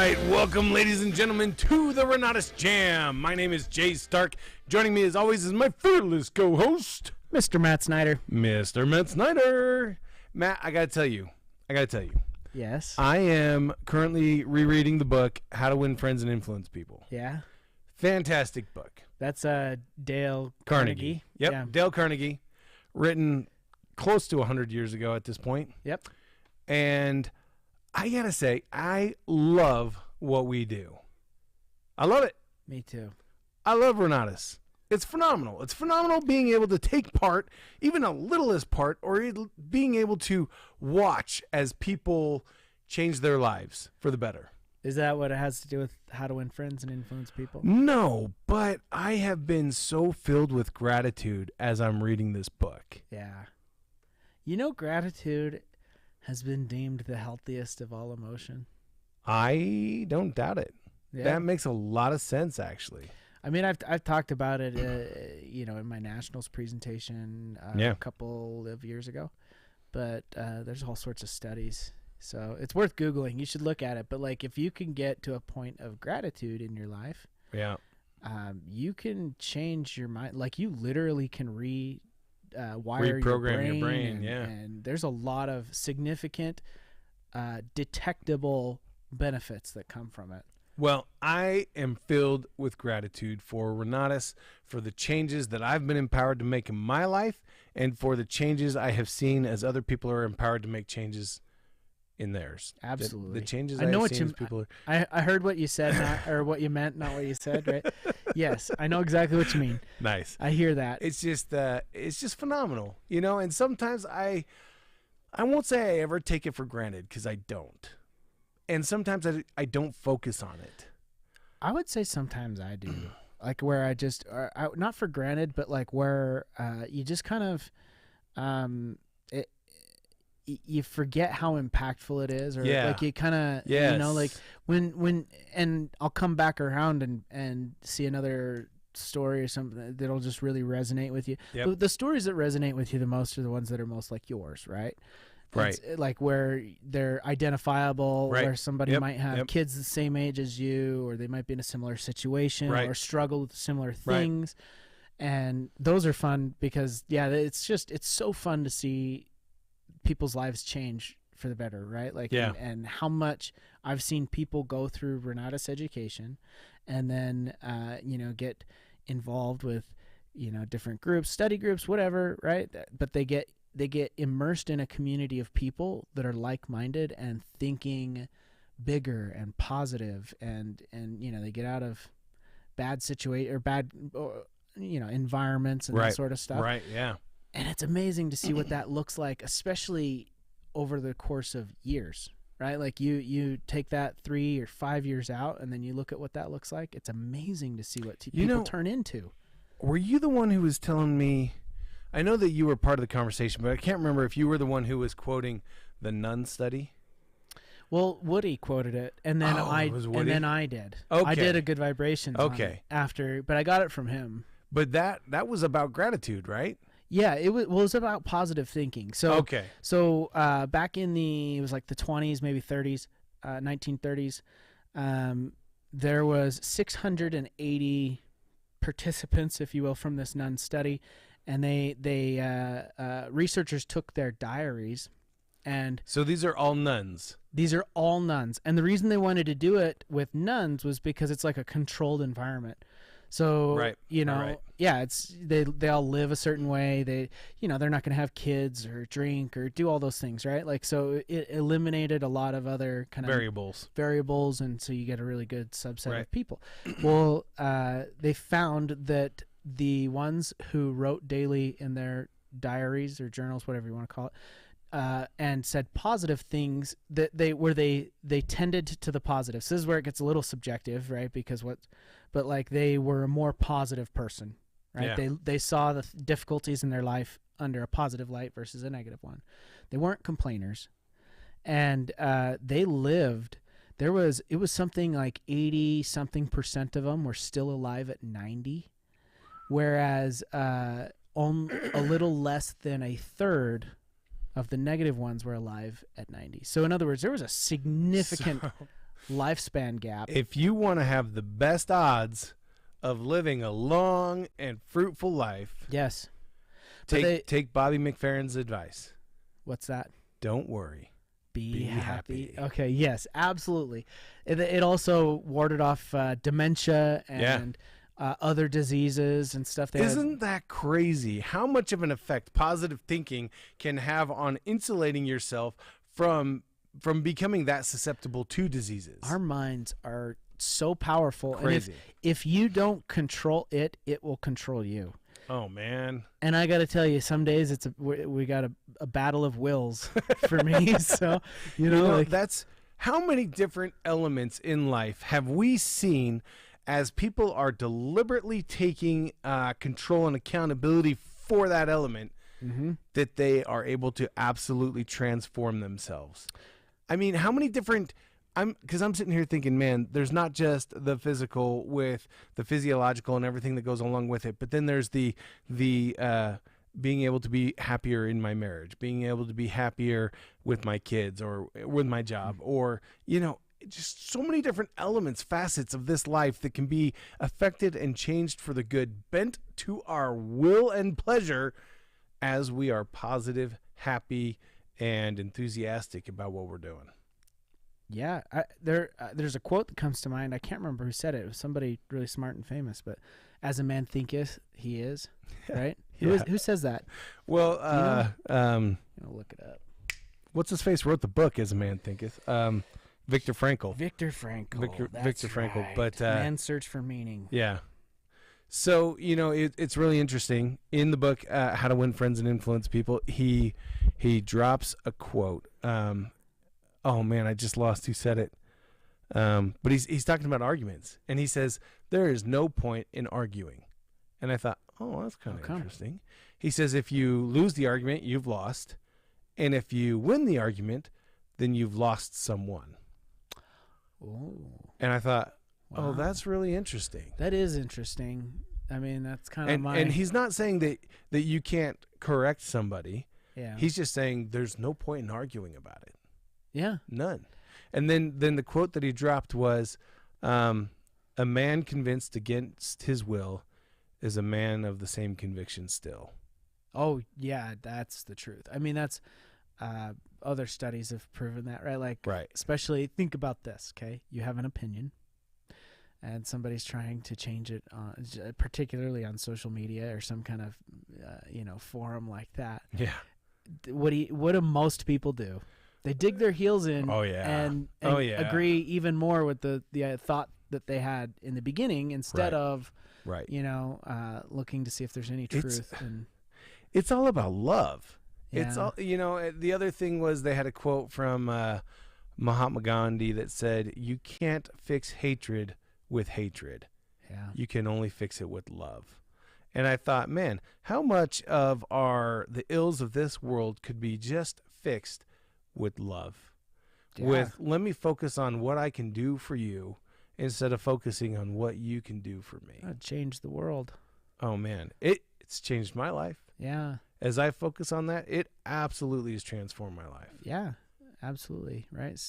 right, welcome, ladies and gentlemen, to the Renatus J.A.M. My name is Jay Stark. Joining me, as always, is my fearless co-host, Mr. Matt Snyder. Mr. Matt Snyder. Matt, I gotta tell you. Yes. I am currently rereading the book, How to Win Friends and Influence People. Yeah. Fantastic book. That's Dale Carnegie. Yep, Yeah. Dale Carnegie, written close to 100 years ago at this point. Yep. And I gotta say, I love what we do. I love it. Me too. I love Renatus. It's phenomenal. It's phenomenal being able to take part, even a littlest part, or being able to watch as people change their lives for the better. Is that what it has to do with how to win friends and influence people? No, but I have been so filled with gratitude as I'm reading this book. Yeah. You know, gratitude has been deemed the healthiest of all emotion. I don't doubt it. Yeah. That makes a lot of sense, actually. I mean, I've talked about it, in my nationals presentation a couple of years ago, but there's all sorts of studies. So it's worth Googling. You should look at it. But like, if you can get to a point of gratitude in your life, you can change your mind. Like, you literally can reprogram your brain. And there's a lot of significant, detectable benefits that come from it. Well, I am filled with gratitude for Renatus, for the changes that I've been empowered to make in my life, and for the changes I have seen as other people are empowered to make changes in theirs. Absolutely. The changes I know I've what seen you as people are... I heard what you said, or what you meant, not what you said, right? Yes, I know exactly what you mean. Nice. I hear that. It's just phenomenal, and sometimes I won't say I ever take it for granted, because I don't. And sometimes I don't focus on it. I would say sometimes I do. Like, where I just, not for granted, but like where you just kind of, you forget how impactful it is, or like you kind of, like when, and I'll come back around and see another story or something that'll just really resonate with you. Yep. The stories that resonate with you the most are the ones that are most like yours, right? Right. It's like where they're identifiable, right. Where somebody might have kids the same age as you, or they might be in a similar situation, or struggle with similar things. Right. And those are fun because, it's so fun to see people's lives change for the better, right? Like, and how much I've seen people go through Renatus education and then, get involved with, different groups, study groups, whatever, right? But they get immersed in a community of people that are like-minded and thinking bigger and positive, and they get out of bad environments and that sort of stuff. Right. Yeah. And it's amazing to see what that looks like, especially over the course of years, right? Like you take that 3 or 5 years out, and then you look at what that looks like. It's amazing to see what people turn into. Were you the one who was telling me? I know that you were part of the conversation, but I can't remember if you were the one who was quoting the nun study. Well, Woody quoted it, and then I did. Okay. I did a Good Vibrations on it after, but I got it from him. But that was about gratitude, right? Yeah, it was about positive thinking. So back in it was like the 20s, maybe 30s, 1930s, there was 680 participants, if you will, from this nun study. And researchers took their diaries, and so these are all nuns. These are all nuns, and the reason they wanted to do it with nuns was because it's like a controlled environment. So it's they all live a certain way. They're not going to have kids or drink or do all those things, right? Like, so it eliminated a lot of other kind of variables, and so you get a really good subset of people. Well, they found that the ones who wrote daily in their diaries or journals, whatever you want to call it, and said positive things, that they tended to the positive. So this is where it gets a little subjective, right? But like, they were a more positive person, right? Yeah. They saw the difficulties in their life under a positive light versus a negative one. They weren't complainers, and they lived. It was something like 80-something% of them were still alive at 90. Whereas a little less than a third of the negative ones were alive at 90. So in other words, there was a significant lifespan gap. If you want to have the best odds of living a long and fruitful life, yes, take Bobby McFerrin's advice. What's that? Don't worry. Be happy. Okay, yes, absolutely. It also warded off dementia and other diseases and stuff. Isn't that crazy? How much of an effect positive thinking can have on insulating yourself from becoming that susceptible to diseases? Our minds are so powerful. Crazy. And if you don't control it, it will control you. Oh, man. And I got to tell you, some days we got a battle of wills for me. So, like, that's how many different elements in life have we seen as people are deliberately taking control and accountability for that element, that they are able to absolutely transform themselves. I mean, how many different... Because I'm sitting here thinking, man, there's not just the physical with the physiological and everything that goes along with it, but then there's the being able to be happier in my marriage, being able to be happier with my kids or with my job, or, just so many different elements, facets of this life that can be affected and changed for the good, bent to our will and pleasure as we are positive, happy, and enthusiastic about what we're doing. Yeah, there's a quote that comes to mind. I can't remember who said it. It was somebody really smart and famous. But as a man thinketh, he is. Right? Who says that? Well, I'll look it up. What's his face wrote the book As a Man Thinketh? Viktor Frankl. Viktor Frankl. Viktor Frankl. Right. But Man's Search for Meaning. Yeah. So it's really interesting in the book, How to Win Friends and Influence People. He drops a quote. Oh man, I just lost who said it. But he's talking about arguments, and he says there is no point in arguing. And I thought, oh, that's kind of interesting. He says if you lose the argument, you've lost, and if you win the argument, then you've lost someone. Oh. And I thought, wow. Oh, that's really interesting. That is interesting. I mean, that's kind of and he's not saying that you can't correct somebody. Yeah. He's just saying there's no point in arguing about it. Yeah. None. And then the quote that he dropped was, a man convinced against his will is a man of the same conviction still. Oh, yeah, that's the truth. I mean, that's other studies have proven that, right? Like, right. Especially think about this, okay? You have an opinion, and somebody's trying to change it, particularly on social media or some kind of, forum like that. Yeah. What do most people do? They dig their heels in. Oh, yeah. And agree even more with the thought that they had in the beginning instead of, looking to see if there's any truth. It's all about love. Yeah. It's all, the other thing was they had a quote from Mahatma Gandhi that said, you can't fix hatred with hatred. Yeah. You can only fix it with love. And I thought, man, how much of the ills of this world could be just fixed with love? Yeah. Let me focus on what I can do for you instead of focusing on what you can do for me. Change the world. Oh man, it's changed my life. Yeah. As I focus on that, it absolutely has transformed my life. Yeah, absolutely. Right.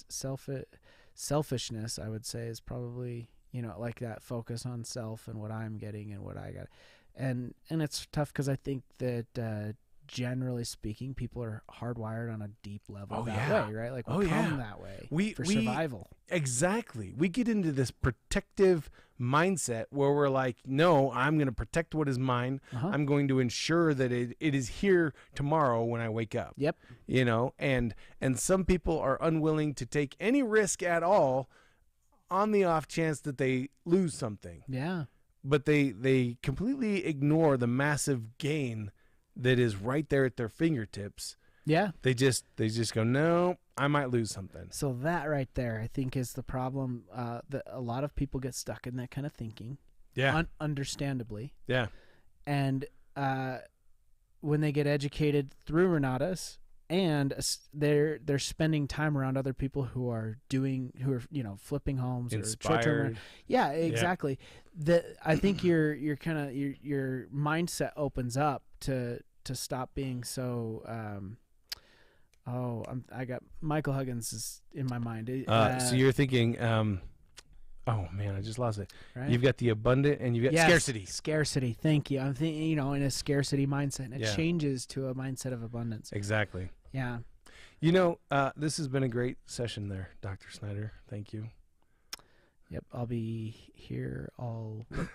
Selfishness, I would say, is probably, like that focus on self and what I'm getting and what I got. And it's tough because I think that, generally speaking, people are hardwired on a deep level way, right? Like we come that way for survival. Exactly. We get into this protective mindset where we're like, no, I'm going to protect what is mine. I'm going to ensure that it is here tomorrow when I wake up. Yep. And some people are unwilling to take any risk at all on the off chance that they lose something. Yeah. But they completely ignore the massive gain that is right there at their fingertips. Yeah. They just go, no, I might lose something. So that right there, I think, is the problem. That a lot of people get stuck in that kind of thinking. Yeah. Understandably. Yeah. And when they get educated through Renatus, and they're spending time around other people who are flipping homes inspired. Or short-term. Yeah, exactly. I think your mindset opens up to stop being so I got Michael Huggins is in my mind. So you're thinking, oh man, I just lost it. Right? You've got the abundant and you've got scarcity. Scarcity. Thank you. I'm thinking, in a scarcity mindset, and it changes to a mindset of abundance. Exactly. Yeah. This has been a great session there, Dr. Snyder. Thank you. Yep, I'll be here all week.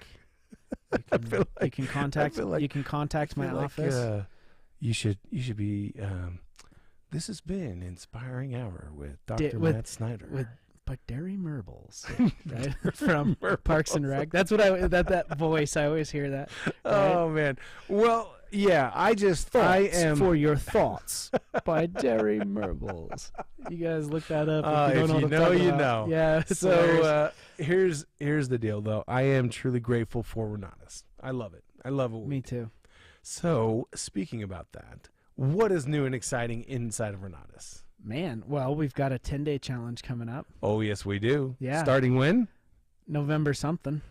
You can contact my office. You should be. This has been Inspiring Hour with Dr. Matt Snyder. But Derry Merbles, right? From Parks and Rec. That's what that voice. I always hear that. Right? Oh man. Well, yeah. I am for your thoughts by Derry Merbles. You guys look that up. If you know, you know. Yeah. So here's the deal, though. I am truly grateful for Renatus. I love it. I love it. Me too. So speaking about that, what is new and exciting inside of Renatus? Man, well, we've got a 10-day challenge coming up. Oh, yes, we do. Yeah. Starting when? November something.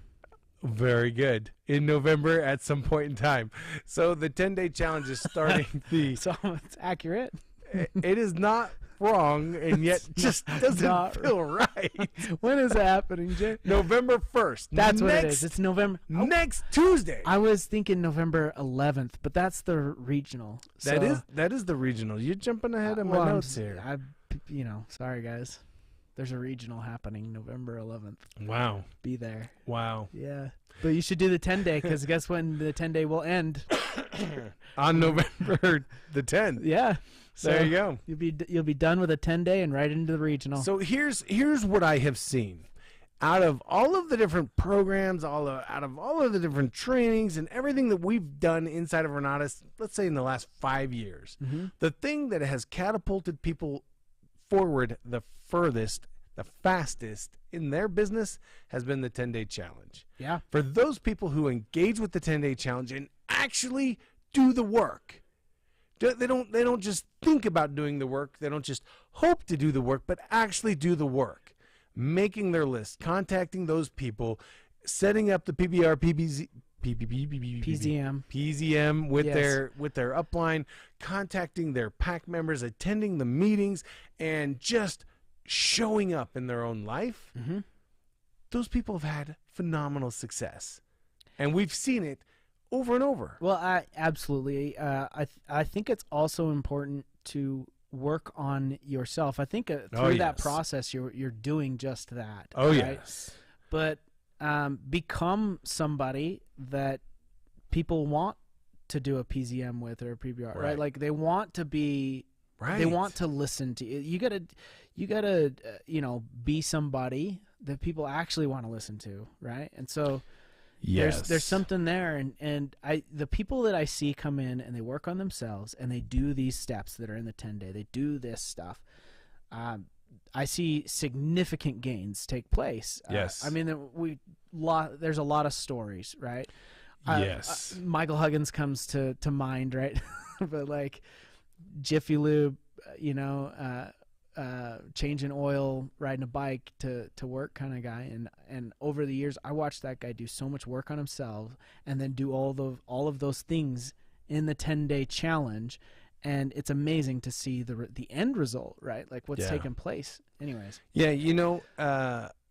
Very good. In November at some point in time. So the 10-day challenge is starting So it's accurate. It is not wrong, and yet just doesn't feel right. When is it happening, Jay? November 1st. That's what it is. It's November. Next Tuesday. I was thinking November 11th, but that's the regional. That is the regional. You're jumping ahead of my notes here. Sorry, guys. There's a regional happening November 11th. Wow. Be there. Wow. Yeah. But you should do the 10-day, because guess when the 10-day will end? On November the 10th. Yeah. So there you go. You'll be done with a 10-day and right into the regional. So here's what I have seen. Out of all of the different programs, out of all of the different trainings and everything that we've done inside of Renatus, let's say in the last 5 years, the thing that has catapulted people forward the furthest, the fastest in their business has been the 10-day challenge. Yeah. For those people who engage with the 10-day challenge and actually do the work. They don't just think about doing the work. They don't just hope to do the work, but actually do the work. Making their list, contacting those people, setting up the PBR, PZM with their upline, contacting their pack members, attending the meetings, and just showing up in their own life. Those people have had phenomenal success, and we've seen it over and over. Well, absolutely. I think it's also important to work on yourself. I think through that process, you're doing just that. Oh, right? yes. But become somebody that people want to do a PZM with or a PBR, right? Like they want to be. Right. They want to listen to you. You gotta be somebody that people actually want to listen to, right? And so. Yes. There's something there, and the people that I see come in and they work on themselves and they do these steps that are in the 10-day, they do this stuff. I see significant gains take place. Yes. I mean, there's a lot of stories, right? Yes. Michael Huggins comes to mind, right? But like Jiffy Lube, changing oil, riding a bike to work kind of guy, and over the years I watched that guy do so much work on himself and then do all of those things in the 10-day challenge, and it's amazing to see the end result, right? Like what's taking place. Anyways. Yeah,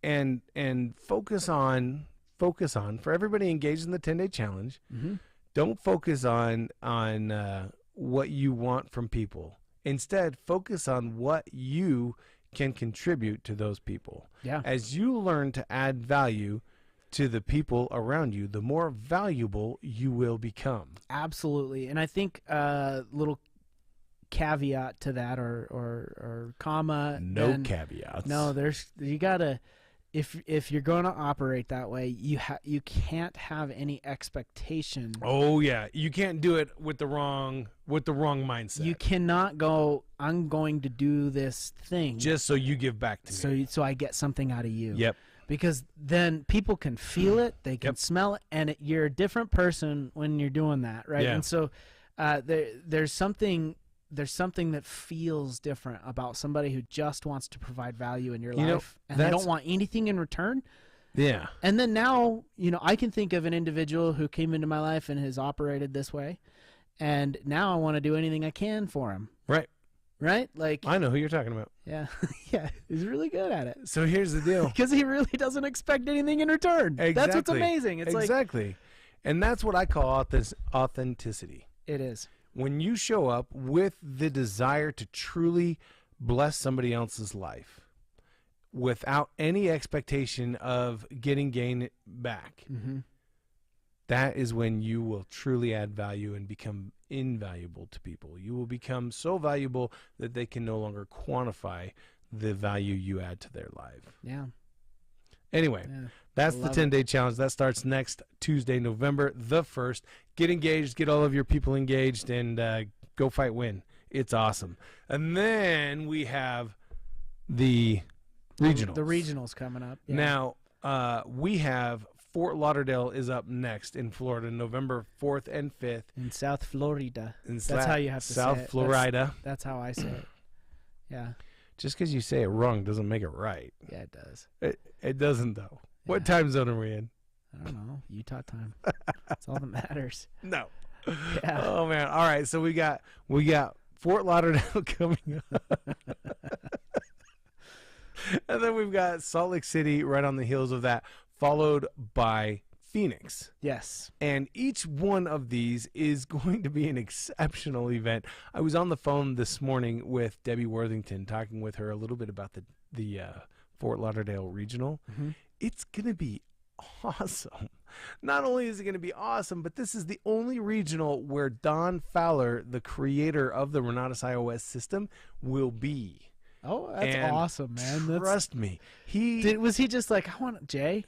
and focus on for everybody engaged in the 10-day challenge. Don't focus on what you want from people. Instead, focus on what you can contribute to those people. Yeah. As you learn to add value to the people around you, the more valuable you will become. Absolutely. And I think little caveat to that or comma. No caveats. No, you gotta. If you're going to operate that way, you can't have any expectation. Oh yeah, you can't do it with the wrong mindset. You cannot go, I'm going to do this thing just so you give back to me. So I get something out of you. Yep. Because then people can feel it, they can smell it, and you're a different person when you're doing that, right? Yeah. And so there's something that feels different about somebody who just wants to provide value in your life, and they don't want anything in return. Yeah. And then now, I can think of an individual who came into my life and has operated this way, and now I want to do anything I can for him. Right. right? Like I know who you're talking about. Yeah, yeah, he's really good at it. So here's the deal. Because he really doesn't expect anything in return. Exactly. That's what's amazing. It's exactly. And that's what I call authenticity. It is. When you show up with the desire to truly bless somebody else's life without any expectation of getting gain back, that is when you will truly add value and become invaluable to people. You will become so valuable that they can no longer quantify the value you add to their life. Yeah. Anyway, that's the 10-day challenge. That starts next Tuesday, November the 1st. Get engaged, get all of your people engaged, and go fight win. It's awesome. And then we have the regionals. The regionals coming up. Yeah. Now, we have Fort Lauderdale is up next in Florida, November 4th and 5th. In South Florida. That's how you have to say it. South Florida. That's how I say it. Yeah. Just because you say it wrong doesn't make it right. Yeah, it does. It doesn't, though. Yeah. What time zone are we in? I don't know. Utah time. That's all that matters. No. Yeah. Oh, man. All right, so we got Fort Lauderdale coming up. And then we've got Salt Lake City right on the heels of that, followed by Phoenix. Yes. And each one of these is going to be an exceptional event. I was on the phone this morning with Debbie Worthington, talking with her a little bit about the Fort Lauderdale Regional. It's going to be awesome. Not only is it going to be awesome, but this is the only regional where Don Fowler, the creator of the Renatus iOS system, will be. Oh, that's awesome, man. Trust me. Was he just like, I want to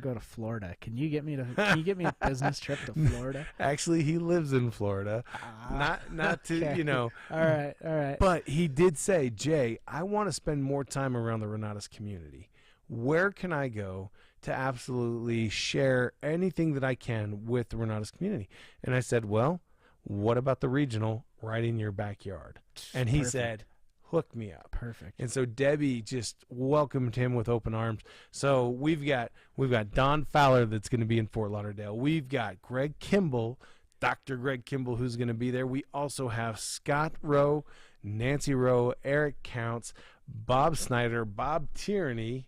go to Florida. Can you get me a business trip to Florida? Actually, he lives in Florida. Not to, okay. All right. But he did say, Jay, I want to spend more time around the Renatus community. Where can I go to absolutely share anything that I can with the Renatus community? And I said, well, what about the regional right in your backyard? And he said, hook me up. Perfect. And so Debbie just welcomed him with open arms. So we've got Don Fowler that's going to be in Fort Lauderdale. We've got Greg Kimball, Dr. Greg Kimball, who's going to be there. We also have Scott Rowe, Nancy Rowe, Eric Counts, Bob Snyder, Bob Tierney,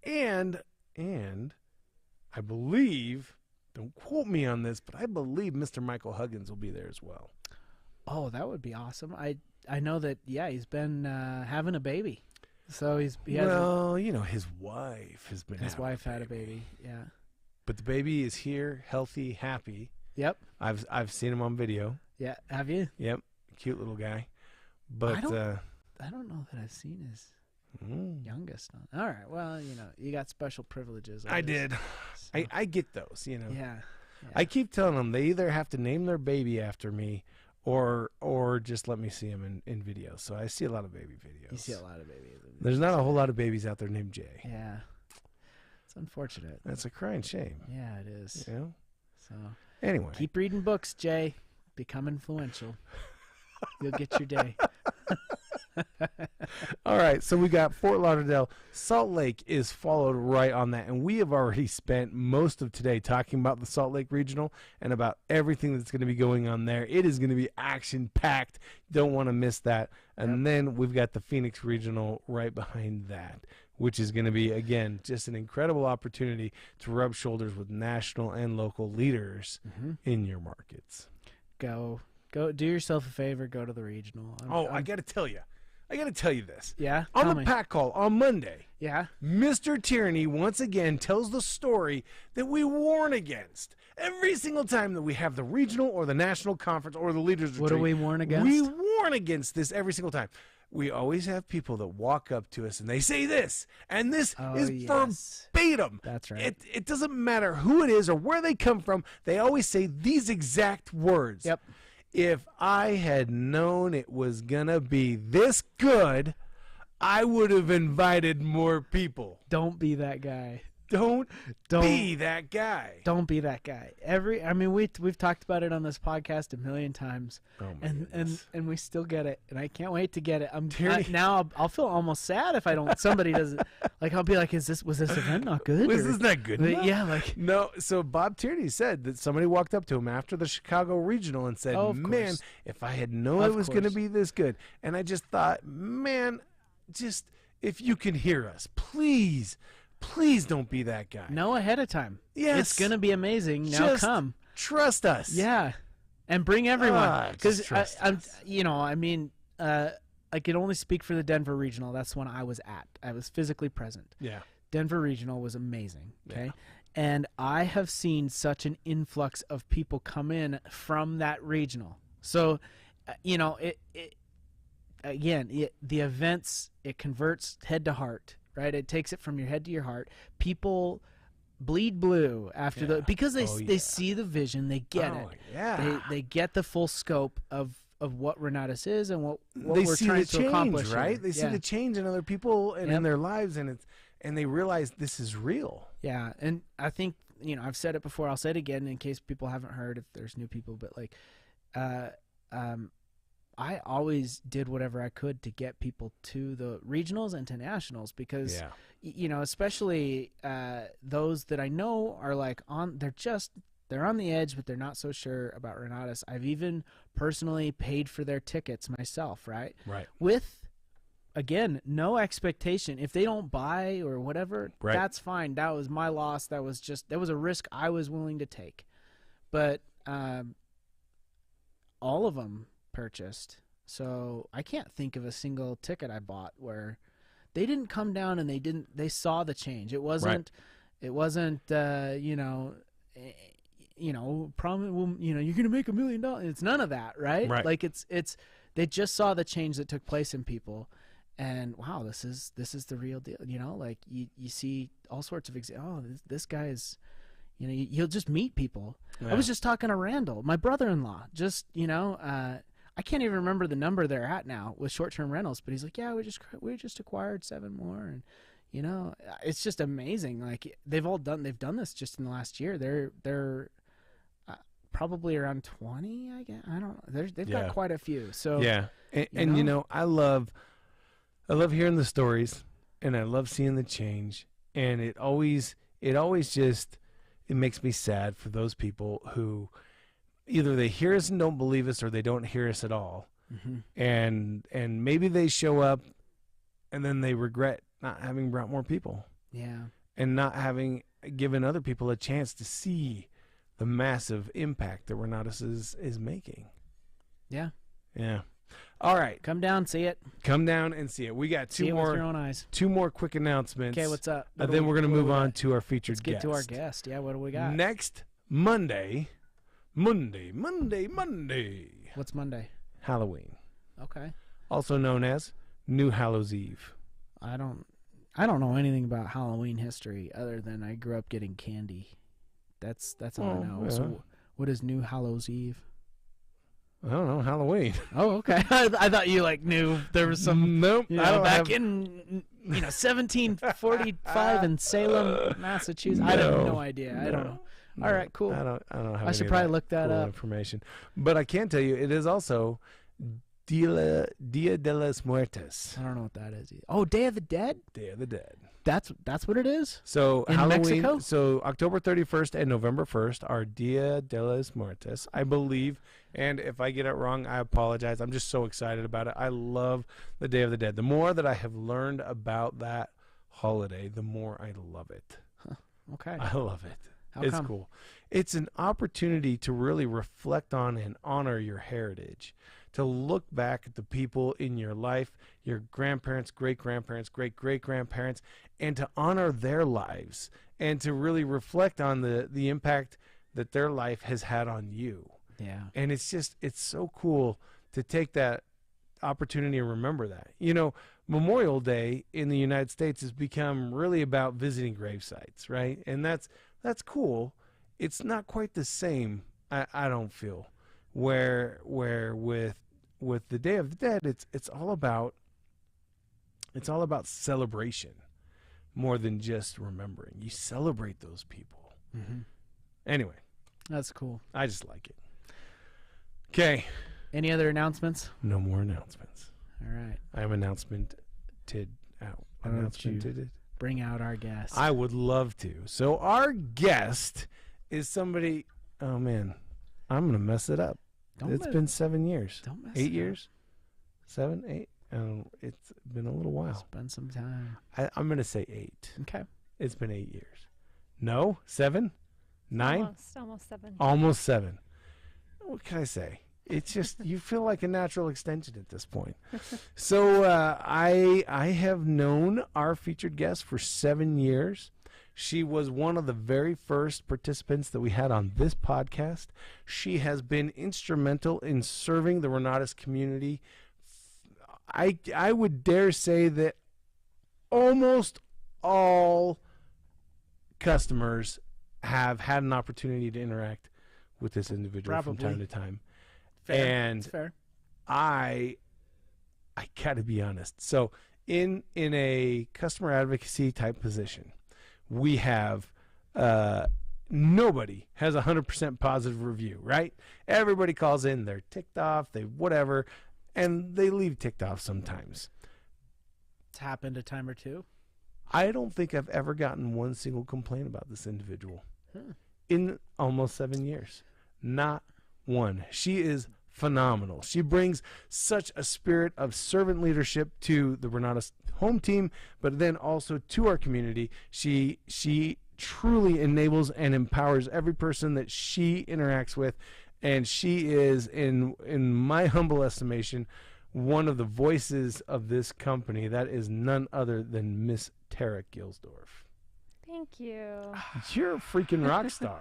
and I believe, don't quote me on this, but I believe Mr. Michael Huggins will be there as well. Oh, that would be awesome. I know that, he's been having a baby. So his wife has been. His wife had a baby, yeah. But the baby is here, healthy, happy. Yep. I've seen him on video. Yeah, have you? Yep, cute little guy. But I don't know that I've seen his youngest. All right, well, you got special privileges. I did. So. I get those, Yeah. I keep telling them they either have to name their baby after me or just let me see him in videos. So I see a lot of baby videos. You see a lot of babies. There's not a whole lot of babies out there named Jay. Yeah. It's unfortunate. That's a crying shame. Yeah, it is. So anyway. Keep reading books, Jay. Become influential. You'll get your day. All right, so we got Fort Lauderdale. Salt Lake is followed right on that, and we have already spent most of today talking about the Salt Lake Regional and about everything that's going to be going on there. It is going to be action-packed. Don't want to miss that. And then we've got the Phoenix Regional right behind that, which is going to be, again, just an incredible opportunity to rub shoulders with national and local leaders in your markets. Go do yourself a favor, go to the regional. I got to tell you. I got to tell you this. Yeah? On the pack call on Monday, yeah, Mr. Tierney once again tells the story that we warn against. Every single time that we have the regional or the national conference or the leaders retreat. What do we warn against? We warn against this every single time. We always have people that walk up to us and they say this, and this is verbatim. That's right. It doesn't matter who it is or where they come from. They always say these exact words. Yep. If I had known it was going to be this good, I would have invited more people. Don't be that guy. Don't be that guy. Don't be that guy. We've talked about it on this podcast a million times, and we still get it, and I can't wait to get it. I'll feel almost sad if I don't. Somebody doesn't like. I'll be like, was this event not good? Was this not good? Yeah, like no. So Bob Tierney said that somebody walked up to him after the Chicago Regional and said, "Man, if I had known it was going to be this good," and I just thought, man, just if you can hear us, please. Please don't be that guy. Know ahead of time. Yes. It's going to be amazing. Now come. Trust us. Yeah. And bring everyone. Because, I can only speak for the Denver Regional. That's when I was at. I was physically present. Yeah. Denver Regional was amazing. Okay. Yeah. And I have seen such an influx of people come in from that regional. So, the events, it converts head to heart. Right, it takes it from your head to your heart. People bleed blue after because they see the vision, they get it. Yeah. They get the full scope of what Renatus is and what we're trying to accomplish. Right, they see the change in other people and in their lives, and they realize this is real. Yeah, and I think I've said it before. I'll say it again in case people haven't heard. If there's new people, but I always did whatever I could to get people to the regionals and to nationals because, especially those that I know are like they're on the edge, but they're not so sure about Renatus. I've even personally paid for their tickets myself, right? Right. With, again, no expectation. If they don't buy or whatever, that's fine. That was my loss. That was a risk I was willing to take. But all of them purchased, so I can't think of a single ticket I bought where they didn't come down and they saw the change. It wasn't you're gonna make $1 million. It's none of that, right? Like it's they just saw the change that took place in people, and wow, this is the real deal. Like you see all sorts of this guy is, you'll just meet people. I was just talking to Randall, my brother-in-law, I can't even remember the number they're at now with short-term rentals, but he's like, yeah, we just acquired 7 more, and it's just amazing. Like they've done this just in the last year. They're probably around 20, I guess. I don't know. They've got quite a few. So and I love hearing the stories, and I love seeing the change, and it always just it makes me sad for those people who either they hear us and don't believe us, or they don't hear us at all. Mm-hmm. And maybe they show up and then they regret not having brought more people. Yeah. And not having given other people a chance to see the massive impact that Renatus is making. Yeah. Yeah. All right. Come down, see it. Come down and see it. We got two see it more with your own eyes. 2 more quick announcements. Okay, what's up? Then we're going to move on to our featured guest. Let's get to our guest. Yeah, what do we got? Next Monday. Monday. What's Monday? Halloween. Okay. Also known as New Hallows Eve. I don't know anything about Halloween history other than I grew up getting candy. That's all I know. Yeah. So what is New Hallows Eve? I don't know. Halloween. Oh, okay. I thought you knew there was some. Nope. Back in 1745 in Salem, Massachusetts. I have no idea. I don't know. All right, cool. I don't have I should probably look that up. Information, but I can tell you it is also Dia de los Muertos. I don't know what that is. Oh, Day of the Dead. Day of the Dead. That's what it is. So in Halloween. Mexico? So October 31st and November 1st are Dia de los Muertos, I believe. And if I get it wrong, I apologize. I'm just so excited about it. I love the Day of the Dead. The more that I have learned about that holiday, the more I love it. Huh. Okay. I love it. How it's come? Cool. It's an opportunity to really reflect on and honor your heritage, to look back at the people in your life, your grandparents, great-grandparents, great-great-grandparents, and to honor their lives and to really reflect on the impact that their life has had on you. Yeah. And it's so cool to take that opportunity and remember that. Memorial Day in the United States has become really about visiting grave sites, right? And that's cool. It's not quite the same, I don't feel, where with the Day of the Dead, it's all about celebration more than just remembering. You celebrate those people. Mm-hmm. Anyway. That's cool. I just like it. Okay. Any other announcements? No more announcements. All right. I have announced-ted out. Announcement-ted. Bring out our guest. I would love to. So our guest is somebody. Oh man, I'm gonna mess it up. It's been 7 years. Don't mess 8 years. 7, 8. It's been a little while. Spend some time. I'm gonna say 8. Okay. It's been 8 years. No, 7, 9. Almost 7. Almost 7. What can I say? It's just you feel like a natural extension at this point. So I have known our featured guest for 7 years. She was one of the very first participants that we had on this podcast. She has been instrumental in serving the Renatus community. I would dare say that almost all customers have had an opportunity to interact with this individual from time to time. Fair. And That's fair. I gotta be honest. So in a customer advocacy type position, we have nobody has 100% positive review, right? Everybody calls in, they're ticked off, they whatever, and they leave ticked off sometimes. It's happened a time or two. I don't think I've ever gotten one single complaint about this individual in almost 7 years. Not one. She is phenomenal. She brings such a spirit of servant leadership to the Renatus home team, but then also to our community. She truly enables and empowers every person that she interacts with, and she is, in my humble estimation, one of the voices of this company. That is none other than Miss Tara Gilsdorf. Thank you. You're a freaking rock star.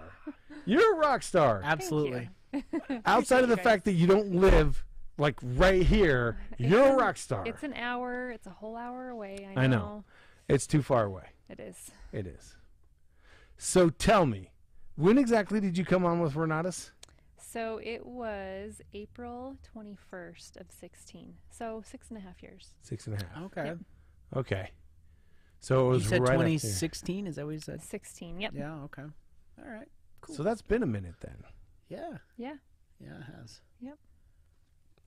You're a rock star. Absolutely. Outside of the fact that you don't live like right here, you're a rock star. It's an hour. It's a whole hour away. I know. It's too far away. It is. It is. So tell me, when exactly did you come on with Renatus? So it was April 21st of 16. So 6.5 years. 6.5. Okay. Yep. Okay. So it was You said right 2016? Is that what you said? 16. Yep. Yeah, okay. All right. Cool. So that's been a minute then. Yeah. Yeah. Yeah, it has. Yep.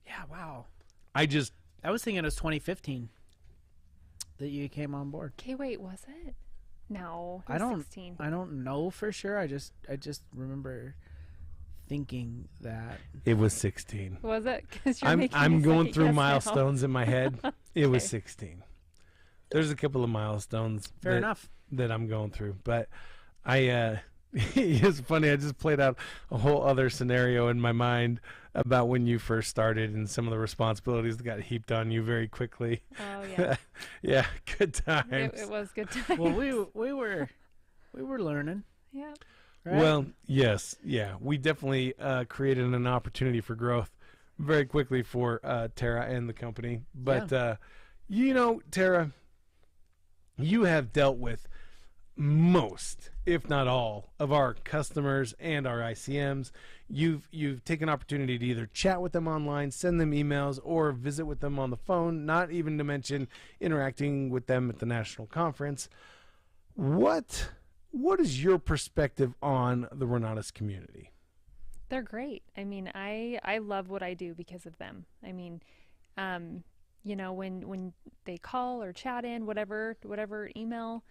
Yeah, wow. I was thinking it was 2015 that you came on board. Okay, wait, was it? No, it I was don't 16. I don't know for sure. I just remember thinking that it was 16. Was it? 'Cause you're I'm making going me through second guess now. milestones in my head. It was 16. There's a couple of milestones fair enough that I'm going through, but it's funny. I just played out a whole other scenario in my mind about when you first started and some of the responsibilities that got heaped on you very quickly. Oh yeah. Yeah, good times. It was good times. Well, we were learning. Yeah. Right? Well, yes, yeah, we definitely created an opportunity for growth very quickly for Tara and the company. But Tara, you have dealt with most, if not all, of our customers and our ICMs. You've taken opportunity to either chat with them online, send them emails, or visit with them on the phone, not even to mention interacting with them at the national conference. What is your perspective on the Renatus community? They're great. I mean, I love what I do because of them. I mean, when they call or chat in, whatever email,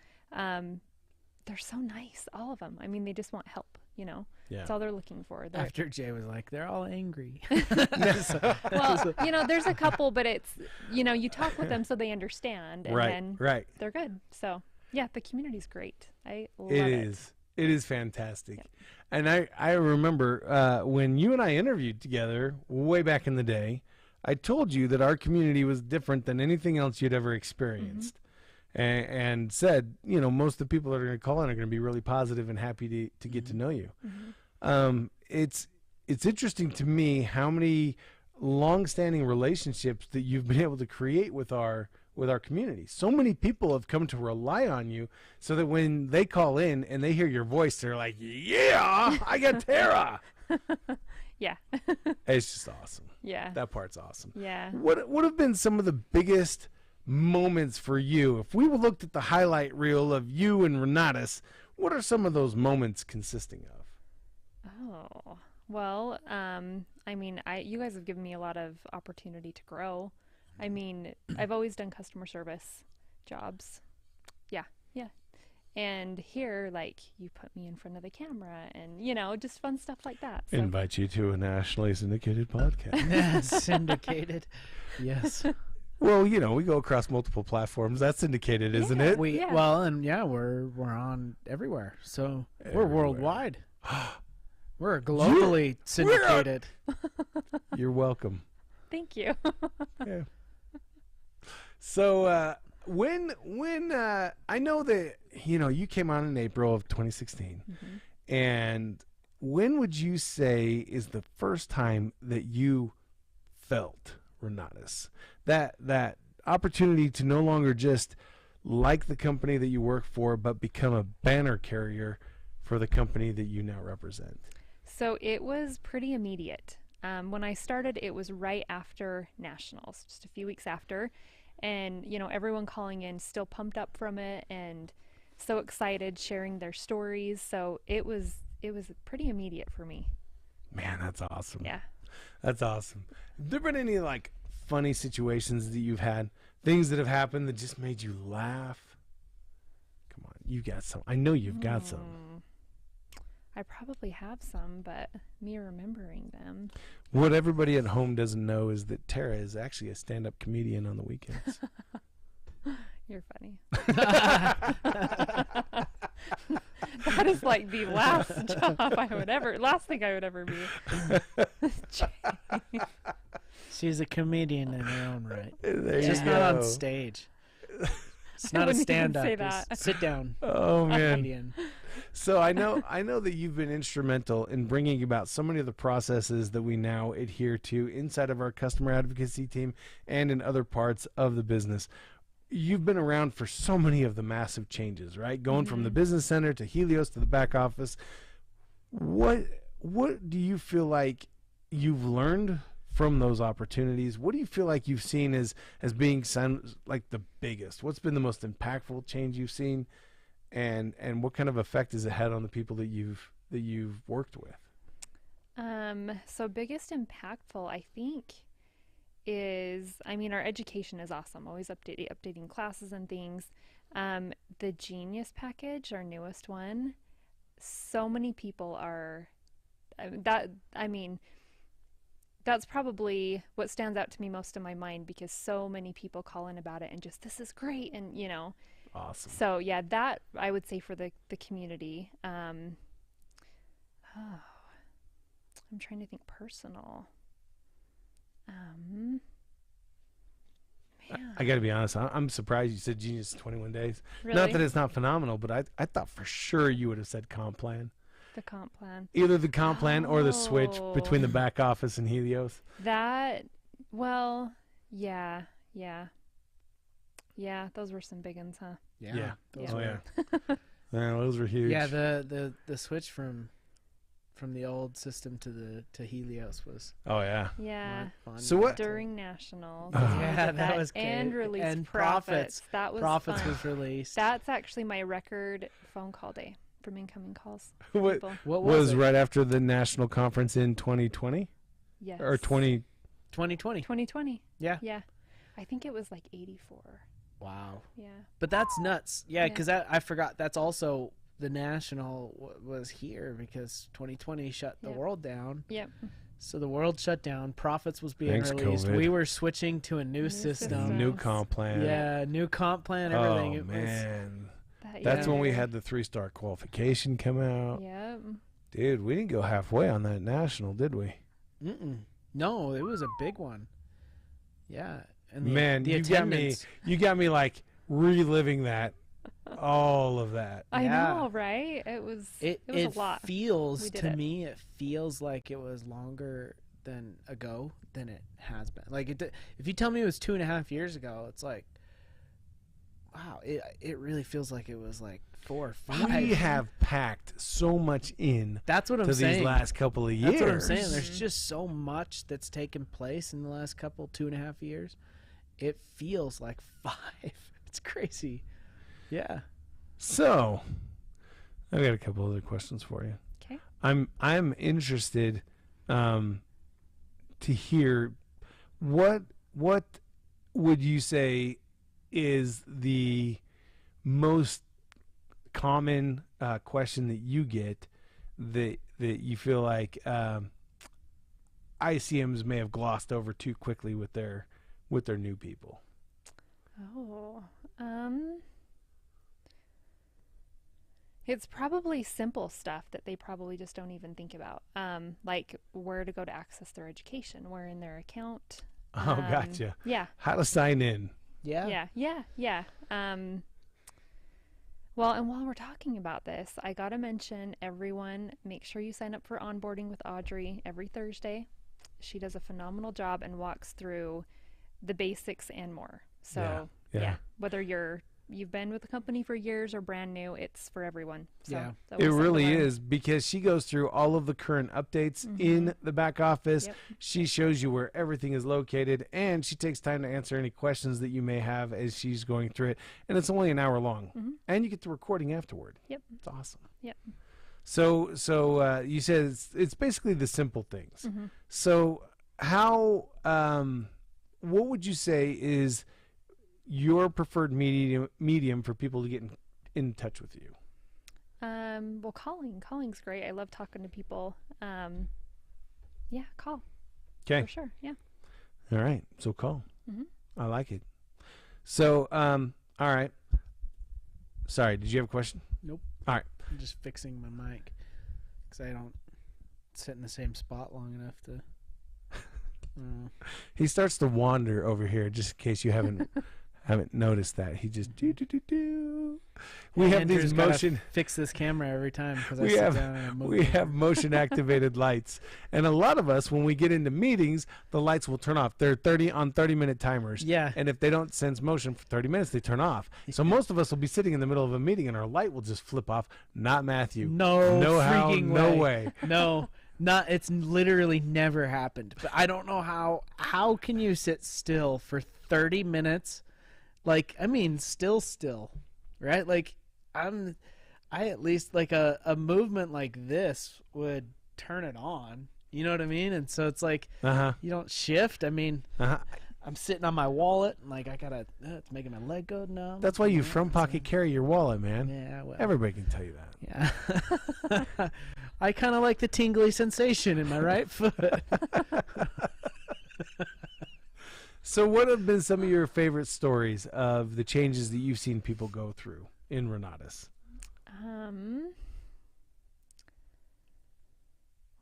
they're so nice, all of them. I mean, they just want help, Yeah. That's all they're looking for. After Jay was like, they're all angry. Well, there's a couple, but it's, you talk with them so they understand, and then they're good. So, yeah, the community's great. I love it. It is fantastic. Yep. And I remember when you and I interviewed together way back in the day, I told you that our community was different than anything else you'd ever experienced. Mm-hmm. And said, most of the people that are going to call in are going to be really positive and happy to get to know you. Mm-hmm. It's interesting to me how many long-standing relationships that you've been able to create with our community. So many people have come to rely on you so that when they call in and they hear your voice, they're like, yeah, I got Tara. Yeah. It's just awesome. Yeah. That part's awesome. Yeah. What have been some of the biggest moments for you. If we looked at the highlight reel of you and Renatus, what are some of those moments consisting of? Oh, well, I mean, you guys have given me a lot of opportunity to grow. I mean, I've always done customer service jobs. Yeah. And here, like, you put me in front of the camera and, you know, just fun stuff like that. So. Invite you to a nationally syndicated podcast. Syndicated. Yes. Well, you know, we go across multiple platforms. That's syndicated, isn't it? Well, and we're on everywhere. So we're worldwide. We're globally syndicated. You're welcome. Thank you. Yeah. So when I know that, you know, you came on in April of 2016, and when would you say is the first time that you felt Renatus? That opportunity to no longer just like the company that you work for, but become a banner carrier for the company that you now represent? So it was pretty immediate. When I started, it was right after Nationals, just a few weeks after. And, you know, everyone calling in still pumped up from it and so excited, sharing their stories. So it was pretty immediate for me. Man, that's awesome. Yeah. That's awesome. Have there been any, like, funny situations that you've had, things that have happened that just made you laugh? Come on, you got some. I know you've got some. I probably have some, but me remembering them. What everybody at home doesn't know is that Tara is actually a stand-up comedian on the weekends. You're funny. That is like the last last thing I would ever be. She's a comedian in her own right. There Just you not go. on stage. It's not a stand-up. Sit down. Oh man. Comedian. So I know that you've been instrumental in bringing about so many of the processes that we now adhere to inside of our customer advocacy team and in other parts of the business. You've been around for so many of the massive changes, right? Going from the business center to Helios to the back office. What do you feel like you've learned from those opportunities? What do you feel like you've seen as being like the biggest? What's been the most impactful change you've seen? And what kind of effect has it had on the people that you've worked with? So biggest impactful, I think, is, I mean, our education is awesome. Always updating classes and things. The Genius package, our newest one, so many people are that's probably what stands out to me most in my mind, because so many people call in about it and just, this is great, and you know. Awesome. So yeah, that I would say for the community. I'm trying to think personal. Man. I got to be honest. I'm surprised you said Genius 21 days. Really? Not that it's not phenomenal, but I thought for sure you would have said comp plan. The comp plan. Either the comp plan or the switch between the back office and Helios. That, well, yeah. Those were some big ones, huh? Yeah. Those Yeah, those were huge. Yeah, the switch from the old system to Helios was. Oh yeah. Yeah. Fun. So what During Nationals? Yeah, that was great. And released and Profits. That was Profits fun. was released. That's actually my record phone call day from incoming calls. What was right after the national conference in 2020? Yes. Or 2020. 2020. Yeah. Yeah. I think it was like 84. Wow. Yeah. But that's nuts. Yeah, because I forgot that's also the national was here because 2020 shut the world down. Yep. So the world shut down. Profits was being Thanks, released. COVID. We were switching to a new system. New comp plan. Yeah, new comp plan, everything. Oh It man. That That's when we year. had the 3-star qualification come out. Yep. Dude, we didn't go halfway on that national, did we? No, it was a big one. Yeah. And Man, the you attendance. got me like reliving that, all of that. I Yeah. know, right? It was a lot. Feels We did to it. me, it feels like it was longer than ago than it has been. Like if you tell me it was 2.5 years ago, it's like, wow, it really feels like it was like 4 or 5. We have packed so much in That's what I'm to saying. these last couple of years. That's what I'm saying. There's just so much that's taken place in the last 2.5 years. it feels like 5. It's crazy. Yeah. So, I've got a couple other questions for you. Okay. I'm interested to hear what would you say is the most common question that you get that you feel like ICMs may have glossed over too quickly with their new people? Oh, it's probably simple stuff that they probably just don't even think about. Like where to go to access their education, where in their account. Oh, gotcha. Yeah. How to sign in. Yeah. Yeah. Well, and while we're talking about this, I got to mention everyone, make sure you sign up for onboarding with Audrey every Thursday. She does a phenomenal job and walks through the basics and more. So, yeah, whether you've been with the company for years or brand new, it's for everyone. So, it really is, because she goes through all of the current updates in the back office. Yep. She shows you where everything is located, and she takes time to answer any questions that you may have as she's going through it. And it's only an hour long, and you get the recording afterward. Yep. It's awesome. Yep. So you said it's basically the simple things. So how what would you say is your preferred medium for people to get in touch with you? Well, calling's great. I love talking to people. Yeah, call. Okay. For sure. Yeah. All right. So call. I like it. So, all right. Sorry. Did you have a question? Nope. All right. I'm just fixing my mic because I don't sit in the same spot long enough to. He starts to wander over here, just in case you haven't noticed that. He just do. We have these motion. Fix this camera every time because we have motion activated lights, and a lot of us, when we get into meetings, the lights will turn off. They're 30-minute timers. Yeah. And if they don't sense motion for 30 minutes, they turn off. So most of us will be sitting in the middle of a meeting, and our light will just flip off. Not Matthew. No freaking how, way. no way. No. It's literally never happened. But I don't know how can you sit still for 30 minutes? Like, I mean, still, right? Like, I at least, like, a movement like this would turn it on. You know what I mean? And so it's like, you don't shift. I mean, I'm sitting on my wallet, and, like, I gotta, it's making my leg go numb. That's why you front pocket carry your wallet, man. Yeah, well. Everybody can tell you that. Yeah. I kind of like the tingly sensation in my right foot. So what have been some of your favorite stories of the changes that you've seen people go through in Renatus?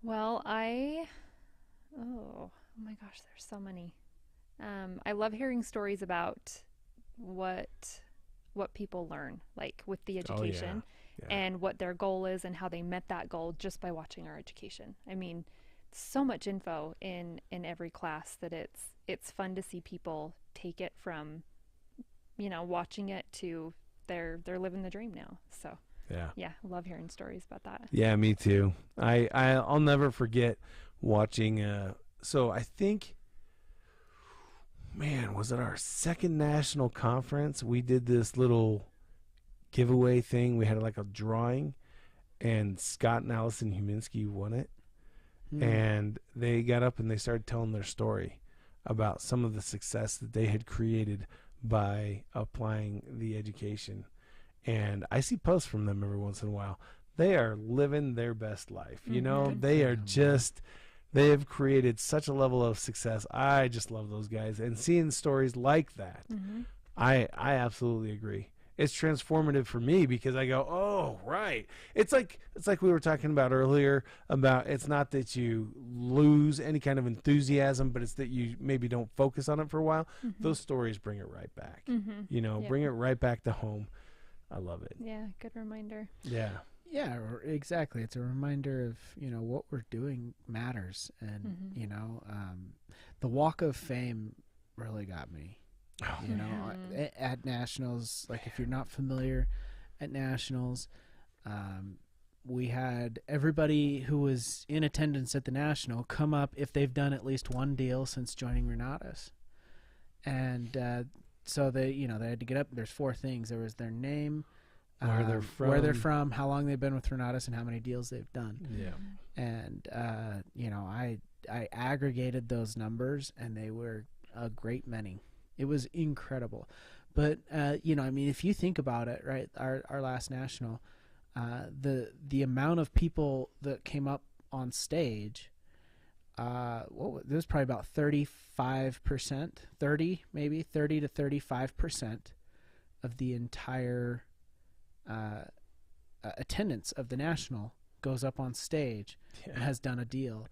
Well, oh my gosh, there's so many. I love hearing stories about what people learn, like with the education, and what their goal is and how they met that goal just by watching our education. I mean, so much info in every class that it's fun to see people take it from, watching it to they're living the dream now. So yeah, I love hearing stories about that. Yeah, me too. I'll never forget watching. So I think, man, was it our second national conference? We did this little giveaway thing. We had like a drawing, and Scott and Allison Huminski won it. And they got up and they started telling their story about some of the success that they had created by applying the education. And I see posts from them every once in a while. They are living their best life. They are just, they have created such a level of success. I just love those guys. And seeing stories like that, I absolutely agree. It's transformative for me because I go, oh, right. It's like we were talking about earlier about, it's not that you lose any kind of enthusiasm, but it's that you maybe don't focus on it for a while. Those stories bring it right back. Bring it right back to home. I love it. Yeah, good reminder. Yeah. Yeah, exactly. It's a reminder of, what we're doing matters. And, the Walk of Fame really got me. At Nationals, like if you're not familiar, at Nationals, we had everybody who was in attendance at the National come up if they've done at least one deal since joining Renatus. And so they had to get up. There's 4 things. There was their name, where they're from, how long they've been with Renatus, and how many deals they've done. Yeah. And I aggregated those numbers, and they were a great many. It was incredible. But if you think about it, right, our last national, the amount of people that came up on stage, there's probably about 35%, 30 to 35% of the entire attendance of the national goes up on stage and has done a deal.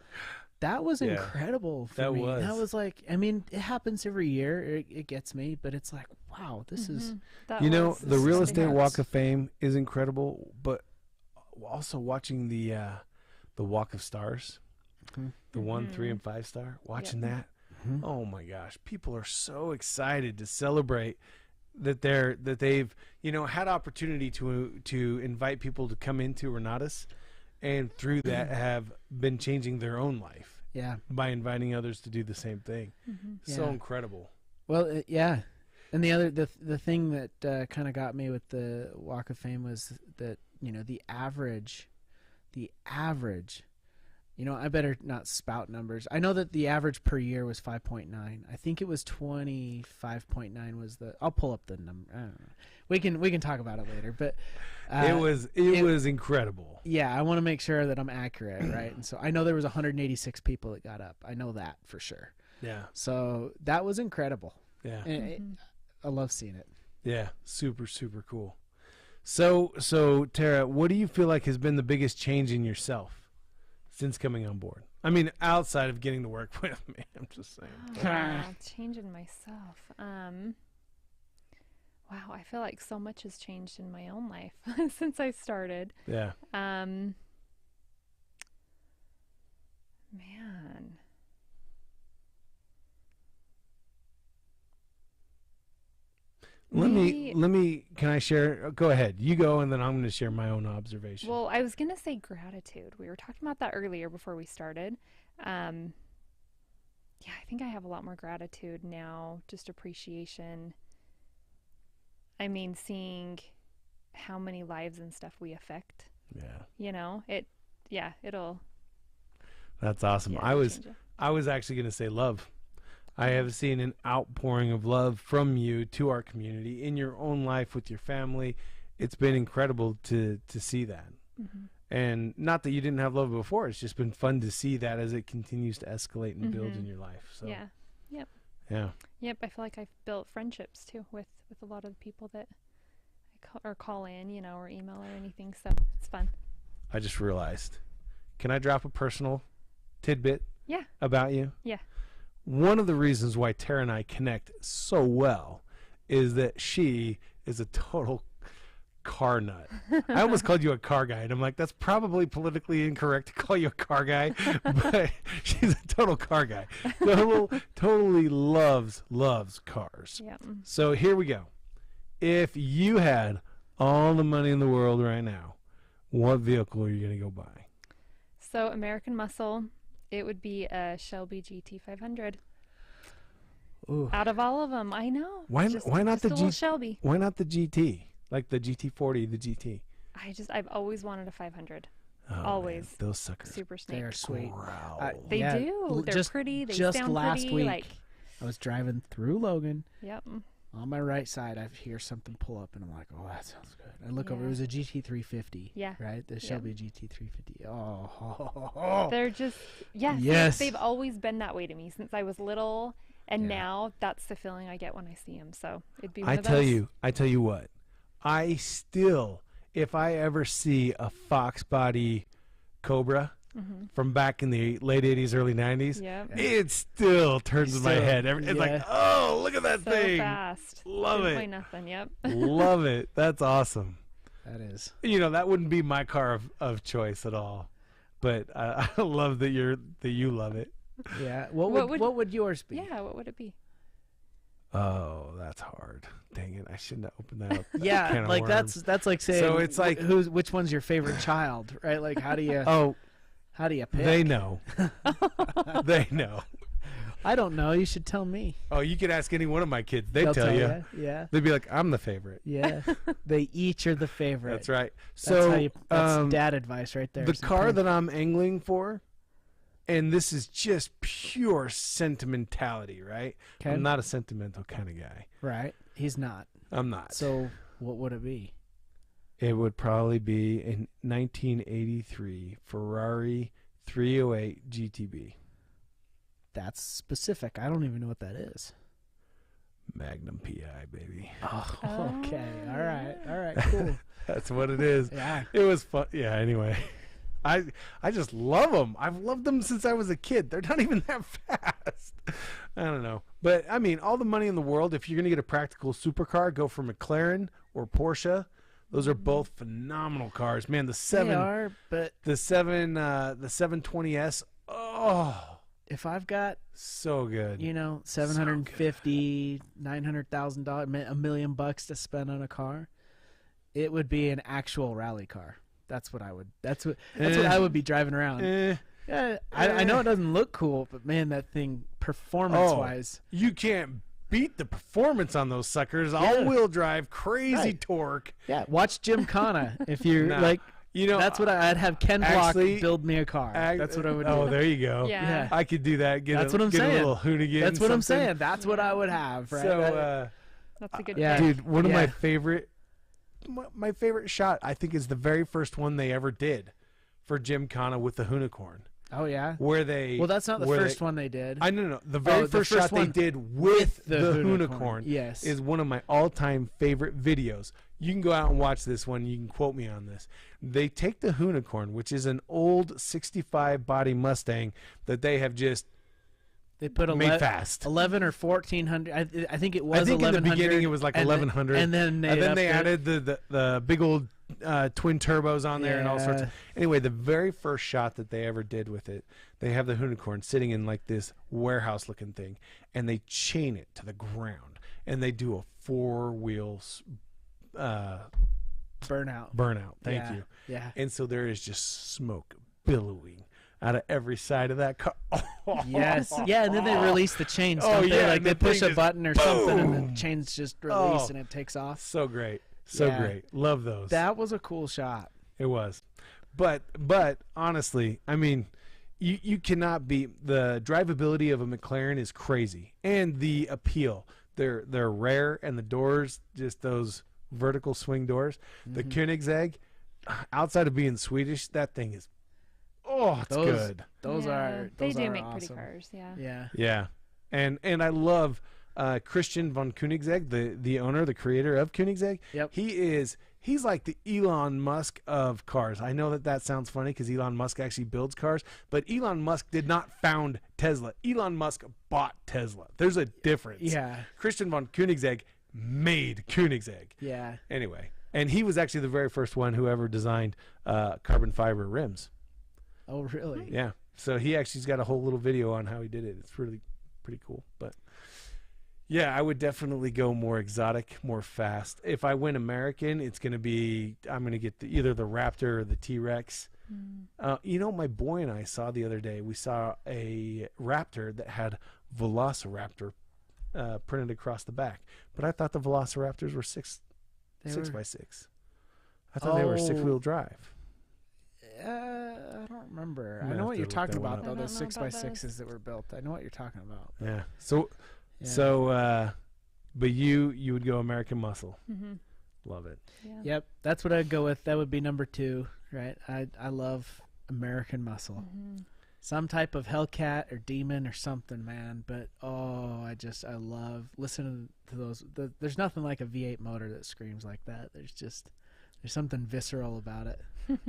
That was incredible for me. That was like, it happens every year. It gets me, but it's like, wow, this is... the Real Estate Walk of Fame is incredible, but also watching the Walk of Stars, the 1, 3, and 5 star, watching that, oh my gosh, people are so excited to celebrate that they've had opportunity to invite people to come into Renatus, and through that have been changing their own life. Yeah. By inviting others to do the same thing. So incredible. Well, and the thing that kind of got me with the Walk of Fame was that the average. I better not spout numbers. I know that the average per year was 5.9. I think it was 25.9 was the. I'll pull up the number. I don't know. We can talk about it later. But it was incredible. Yeah, I want to make sure that I'm accurate, right? And so I know there was 186 people that got up. I know that for sure. Yeah. So that was incredible. Yeah. And I love seeing it. Yeah, super super cool. So Tara, what do you feel like has been the biggest change in yourself since coming on board? I mean, outside of getting to work with me, I'm just saying. Changing myself. Wow, I feel like so much has changed in my own life since I started. Yeah. Man. Let me, can I share? Go ahead. You go, and then I'm going to share my own observation. Well, I was going to say gratitude. We were talking about that earlier before we started. I think I have a lot more gratitude now, just appreciation. I mean, seeing how many lives and stuff we affect. Yeah. It'll. That's awesome. Yeah, I was actually going to say love. I have seen an outpouring of love from you to our community in your own life with your family. It's been incredible to see that. And not that you didn't have love before. It's just been fun to see that as it continues to escalate and build in your life. So yeah. Yep. Yeah. Yep. I feel like I've built friendships too with a lot of the people that I call in, or email or anything. So it's fun. I just realized. Can I drop a personal tidbit? Yeah. About you? Yeah. One of the reasons why Tara and I connect so well is that she is a total car nut. I almost called you a car guy, and I'm like, that's probably politically incorrect to call you a car guy, but she's a total car guy. Totally loves cars. Yeah. So here we go. If you had all the money in the world right now, what vehicle are you going to go buy? So American Muscle. It would be a Shelby GT500. Ooh. Out of all of them, I know. Why not the GT? Shelby. Why not the GT? Like the GT40, the GT. I've always wanted a 500. Oh, always. Man, those suckers. Super snake. They are sweet. They do. They're pretty. They sound pretty. Last week, I was driving through Logan. Yep. On my right side, I hear something pull up, and I'm like, "Oh, that sounds good." I look over; it was a GT350. Yeah. Right, the Shelby GT350. Oh. They're just yes. They've always been that way to me since I was little, and now that's the feeling I get when I see them. So it'd be. I tell you what, I still, if I ever see a Fox body Cobra. From back in the late 80s, early 90s, it still turns in my head. It's like, oh, look at that thing. Fast. Love it. Play nothing, yep. Love it. That's awesome. That is. That wouldn't be my car of choice at all. But I love that you love it. Yeah. What would yours be? Yeah, what would it be? Oh, that's hard. Dang it. I shouldn't have opened that up. Yeah, like that's like saying, so it's like, which one's your favorite child, right? Like, how do you pick? They know. They know. I don't know. You should tell me. Oh, you could ask any one of my kids. They'll tell you. Yeah. They'd be like, I'm the favorite. Yeah. They each are the favorite. That's right. That's So that's dad advice right there. The car that I'm angling for, and this is just pure sentimentality, right? Okay. I'm not a sentimental kind of guy. Right. He's not. I'm not. So what would it be? It would probably be a 1983 Ferrari 308 GTB. That's specific. I don't even know what that is. Magnum PI, baby. Oh, okay. All right. Cool. That's what it is. Yeah. It was fun. Yeah, anyway. I just love them. I've loved them since I was a kid. They're not even that fast. I don't know. But, I mean, all the money in the world, if you're going to get a practical supercar, go for McLaren or Porsche. Those are both phenomenal cars. Man, the 720S, oh. If I've got, so good. $750,000, $900,000, $1 million to spend on a car, it would be an actual rally car. That's what I would. That's what I would be driving around. I know it doesn't look cool, but man, that thing performance-wise, you can't beat the performance on those suckers. All-wheel drive, crazy torque. Yeah, watch Gymkhana if you're like. That's what I'd have Ken Block build me a car. That's what I would do. Oh, there you go. Yeah. I could do that. That's what I'm saying. A little hoonigan. That's what I'm saying. That's what I would have. Right? So, that's a good pick. Dude, one of my favorite shot, I think, is the very first one they ever did for Gymkhana with the Hoonicorn. Oh yeah. Where they? Well, that's not the first one they did. I know. The very first shot they did with the Hoonicorn. Yes. Is one of my all-time favorite videos. You can go out and watch this one. You can quote me on this. They take the Hoonicorn, which is an old 65 body Mustang that they have just made fast. 11 or 1400. I think it was. I think 1100, in the beginning it was like 1100, and then they added the big old twin turbos on there and all sorts. Anyway, the very first shot that they ever did with it, they have the Hoonicorn sitting in like this warehouse looking thing, and they chain it to the ground, and they do a 4-wheel burnout. Thank you. Yeah. And so there is just smoke billowing out of every side of that car. Yes. Yeah, and then they release the chains. They push a button or something, and the chains just release and it takes off. So great. Great. Love those. That was a cool shot. It was. But honestly, I mean, you cannot beat the drivability of a McLaren is crazy, and the appeal. They're rare, and the doors, just those vertical swing doors. The Koenigsegg, outside of being Swedish, that thing is it's good. They do make awesome. pretty cars. Yeah. And I love Christian von Koenigsegg, the owner, the creator of Koenigsegg. Yep. He's like the Elon Musk of cars. I know that sounds funny because Elon Musk actually builds cars, but Elon Musk did not found Tesla. Elon Musk bought Tesla. There's a difference. Yeah. Christian von Koenigsegg made Koenigsegg. Yeah. Anyway, and he was actually the very first one who ever designed carbon fiber rims. Oh, really? Yeah. So he actually's got a whole little video on how he did it. It's really pretty cool. But yeah, I would definitely go more exotic, more fast. If I went American, I'm going to get either the Raptor or the T-Rex. My boy and I saw the other day, we saw a Raptor that had Velociraptor printed across the back. But I thought the Velociraptors were 6x6. I thought they were 6-wheel drive. I don't remember. I know what you're talking about, though. Those 6x6s that were built. I know what you're talking about. Yeah. But you would go American Muscle. Mm-hmm. Love it. Yeah. Yep, that's what I'd go with. That would be number 2, right? I love American Muscle. Mm-hmm. Some type of Hellcat or Demon or something, man. But I love listening to those. There's nothing like a V8 motor that screams like that. There's something visceral about it.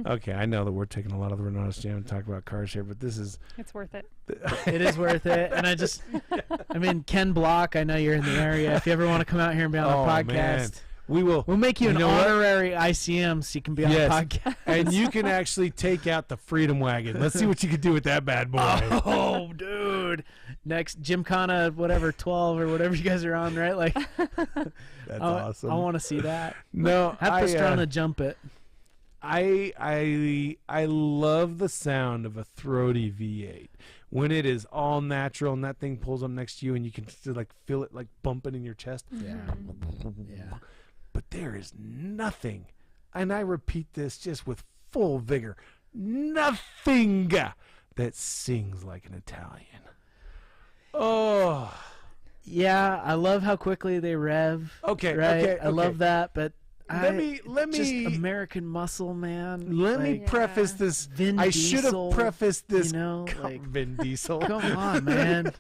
Okay, I know that we're taking a lot of the Renatus J.A.M. to talk about cars here, but it's worth it. It is worth it. And Ken Block, I know you're in the area. If you ever want to come out here and be on the podcast, man. We'll make you an honorary ICM so you can be on the podcast. And you can actually take out the Freedom Wagon. Let's see what you can do with that bad boy. Oh, dude. Next, Gymkhana, whatever, 12 or whatever you guys are on, right? Like, that's awesome. I want to see that. No, have Pastrana jump it. I love the sound of a throaty V8. when it is all natural and that thing pulls up next to you and you can like feel it like bumping in your chest. Yeah. Yeah. But there is nothing, and I repeat this just with full vigor, nothing that sings like an Italian. Oh. Yeah, I love how quickly they rev. Okay, right? okay. I love that, but let me just American muscle, man. Let me preface this. Vin I should have Diesel, prefaced this. You know, like, Vin Diesel. come on, man.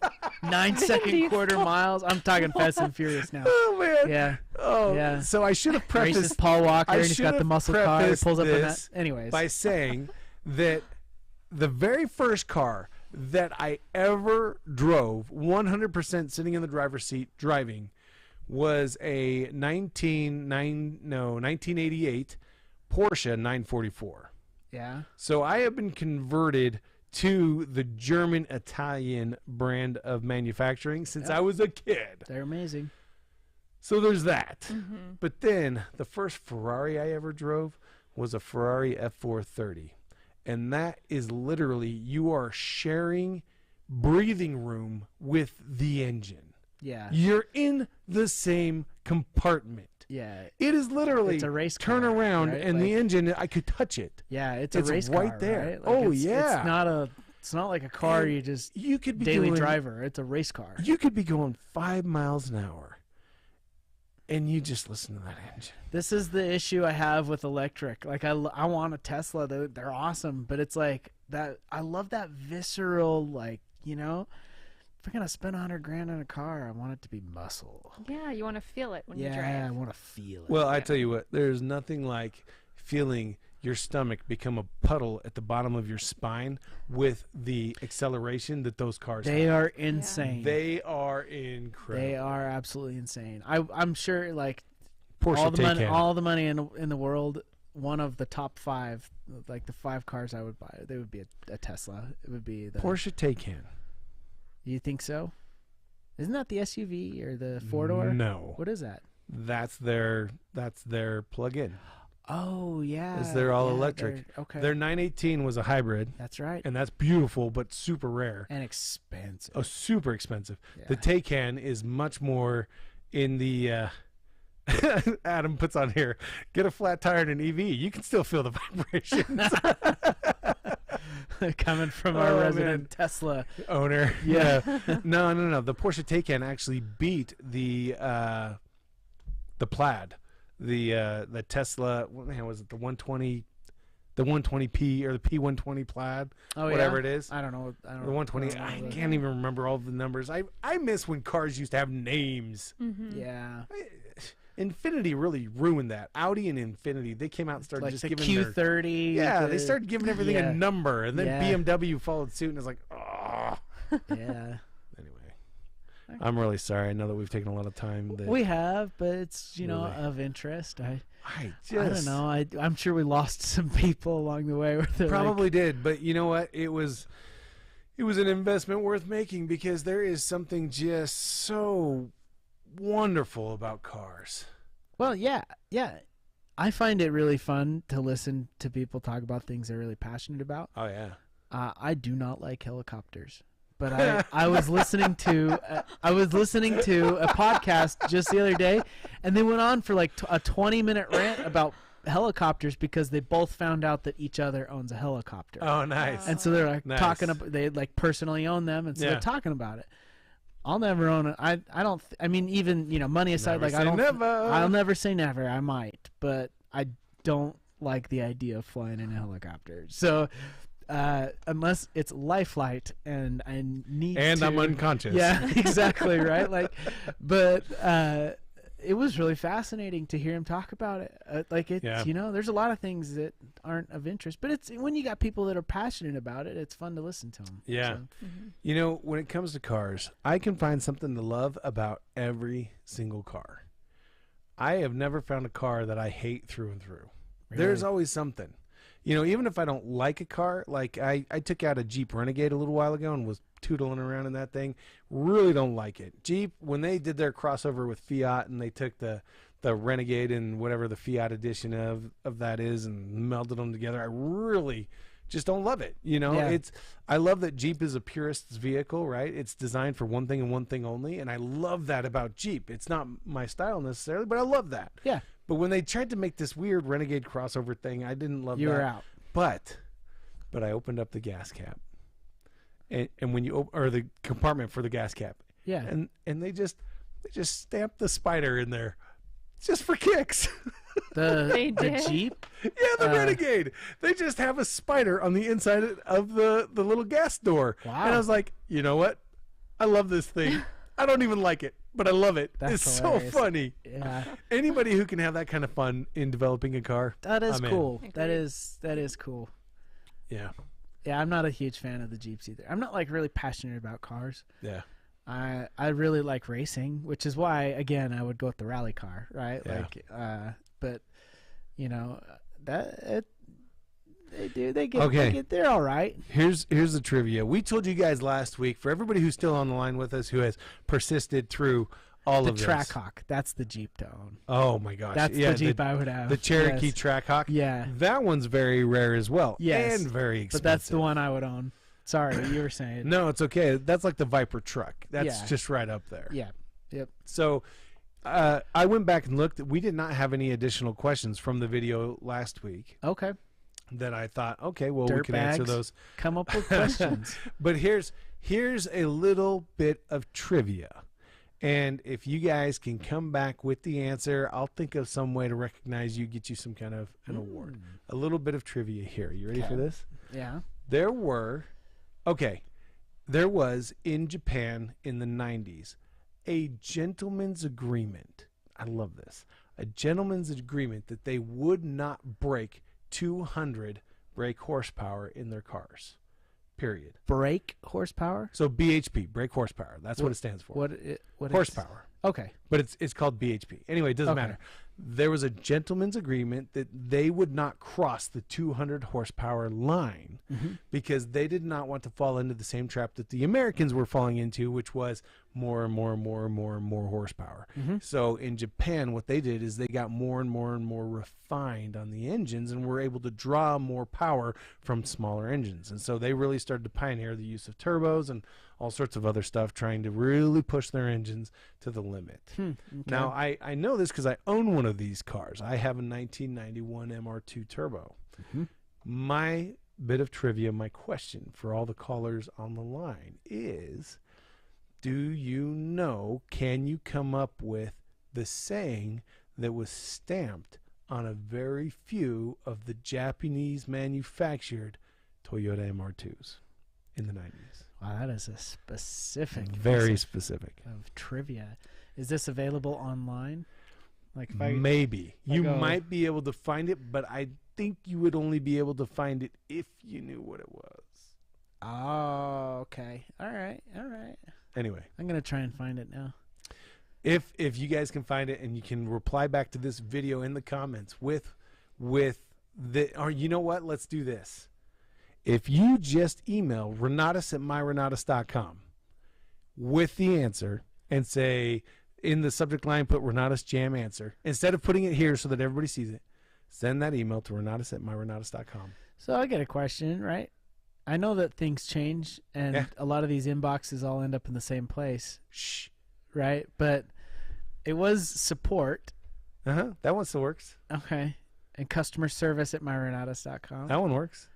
9-second quarter miles. I'm talking Fast and Furious now. Oh man. Yeah. Oh yeah. So I should have prefaced. Races Paul Walker, and he's got the muscle car. He pulls up in that. this Anyways, by saying that the very first car that I ever drove, 100% sitting in the driver's seat driving, was a 1988 Porsche 944. yeah. So I have been converted to the German-Italian brand of manufacturing since I was a kid. They're amazing. So there's that. But then the first Ferrari I ever drove was a Ferrari F430. And that is literally, you are sharing breathing room with the engine. Yeah. You're in the same compartment. Yeah. It is literally It's a race turn car, around right? and Like, the engine, I could touch it. Yeah, it's It's a race right car, there. right? Like, Oh, it's yeah. It's not like a car And you just You could be daily going, driver. It's a race car. You could be going 5 miles an hour and you just listen to that engine. This is the issue I have with electric. Like I want a Tesla. They're awesome, but it's like that. I love that visceral, like, you know, if I'm gonna spend $100,000 on a car, I want it to be muscle. Yeah, you want to feel it when you Yeah, drive. I want to feel it. Well, I tell you what, there's nothing like feeling your stomach become a puddle at the bottom of your spine with the acceleration that those cars They have. are insane. They are incredible. They are absolutely insane. I'm sure, like, Porsche all the money in the world, one of the top 5, like the 5 cars I would buy, they would be a Tesla. It would be the Porsche Taycan. You think so? Isn't that the SUV or the 4-door? No. What is that? That's their plug-in. Oh yeah. They're all electric. Okay. Their 918 was a hybrid. That's right. And that's beautiful but super rare. And expensive. Oh, super expensive. Yeah. The Taycan is much more in the Adam puts on here, get a flat tire and an EV. You can still feel the vibrations. Coming from our resident Tesla owner. Yeah. No. The Porsche Taycan actually beat the Plaid. The Tesla, what the hell was it? The 120, the 120P or the P120 Plaid, whatever it is. I don't know. The 120. I can't even remember all the numbers. I miss when cars used to have names. Yeah. Infiniti really ruined that. Audi and Infiniti, they came out and started Like just the giving Q30. Yeah, they started giving everything a number, and then Yeah. BMW followed suit, and it's like, oh. Yeah. Anyway, I'm really sorry. I know that we've taken a lot of time. We have, but it's Really? of interest. I just don't know. I'm sure we lost some people along the way. Where they're probably did, but you know what? It was an investment worth making because there is something just so wonderful about cars. Well, yeah. I find it really fun to listen to people talk about things they're really passionate about. Oh yeah. I do not like helicopters, but I was listening to a podcast just the other day, and they went on for like a 20-minute rant about helicopters because they both found out that each other owns a helicopter. Oh, nice. And so they're like Nice. talking about, they like personally own them, and so Yeah. they're talking about it. I'll never own it. I don't. I mean, even money aside, Never like I say don't. never. I'll never say never. I might, but I don't like the idea of flying in a helicopter. So unless it's life flight and I need And to, I'm unconscious. Yeah, exactly right. Like, but it was really fascinating to hear him talk about it. Like it's there's a lot of things that aren't of interest, but it's when you got people that are passionate about it, it's fun to listen to them. Yeah. So. When it comes to cars, I can find something to love about every single car. I have never found a car that I hate through and through. Really? There's always something. Even if I don't like a car, like I took out a Jeep Renegade a little while ago and was tootling around in that thing. Really don't like it. Jeep, when they did their crossover with Fiat and they took the Renegade and whatever the Fiat edition of that is and melded them together, I really just don't love it. You know, I love that Jeep is a purist's vehicle, right? It's designed for one thing and one thing only, and I love that about Jeep. It's not my style necessarily, but I love that. Yeah. But when they tried to make this weird Renegade crossover thing, I didn't love that. You were out. But I opened up the gas cap, and when you or the compartment for the gas cap, and they just stamped the Spider in there, just for kicks. The Jeep? Yeah, the Renegade. They just have a Spider on the inside of the little gas door. Wow. And I was like, you know what? I love this thing. I don't even like it, but I love it. It's hilarious. So funny. Yeah. Anybody who can have that kind of fun in developing a car. That is cool. That is cool. Yeah. Yeah, I'm not a huge fan of the Jeeps either. I'm not like really passionate about cars. Yeah. I really like racing, which is why again I would go with the rally car, right? Yeah. Like but you know that they get they're all right. Here's the trivia. We told you guys last week, for everybody who's still on the line with us who has persisted through all of this. The Trackhawk, that's the Jeep to own. Oh my gosh. That's the Jeep I would have. The Cherokee Trackhawk. Yeah. That one's very rare as well. Yes. And very expensive. But that's the one I would own. Sorry, you were saying. No, it's okay. That's like the Viper truck. That's just right up there. Yeah. Yep. So I went back and looked. We did not have any additional questions from the video last week. Okay. That I thought, okay, well, we can bags, answer those. Come up with questions. But here's a little bit of trivia. And if you guys can come back with the answer, I'll think of some way to recognize you, get you some kind of an award. A little bit of trivia here. You ready for this? Yeah. There was in Japan in the 90s a gentleman's agreement. I love this. A gentleman's agreement that they would not break 200 brake horsepower in their cars. Period. Brake horsepower? So BHP, brake horsepower. That's what it stands for. What horsepower. Okay. But it's called BHP. Anyway, it doesn't matter. There was a gentleman's agreement that they would not cross the 200 horsepower line because they did not want to fall into the same trap that the Americans were falling into, which was more and more and more and more and more horsepower. So in Japan, what they did is they got more and more and more refined on the engines and were able to draw more power from smaller engines. And so they really started to pioneer the use of turbos and all sorts of other stuff, trying to really push their engines to the limit. Okay. Now, I know this because I own one of these cars. I have a 1991 MR2 Turbo. My bit of trivia, my question for all the callers on the line is, do you know, can you come up with the saying that was stamped on a very few of the Japanese manufactured Toyota MR2s in the 90s? Wow, that is a specific, very specific of trivia. Is this available online? Like, if maybe you might be able to find it, but I think you would only be able to find it if you knew what it was. Oh, okay. All right. Anyway, I'm gonna try and find it now. If you guys can find it and you can reply back to this video in the comments with the, or you know what? Let's do this. If you just email renatus@myrenatus.com with the answer and say in the subject line, put Renatus J.A.M answer, instead of putting it here so that everybody sees it, send that email to renatus@myrenatus.com. So I get a question, right? I know that things change and a lot of these inboxes all end up in the same place. Shh. Right? But it was support. That one still works. Okay. And customer service at myrenatus.com. That one works.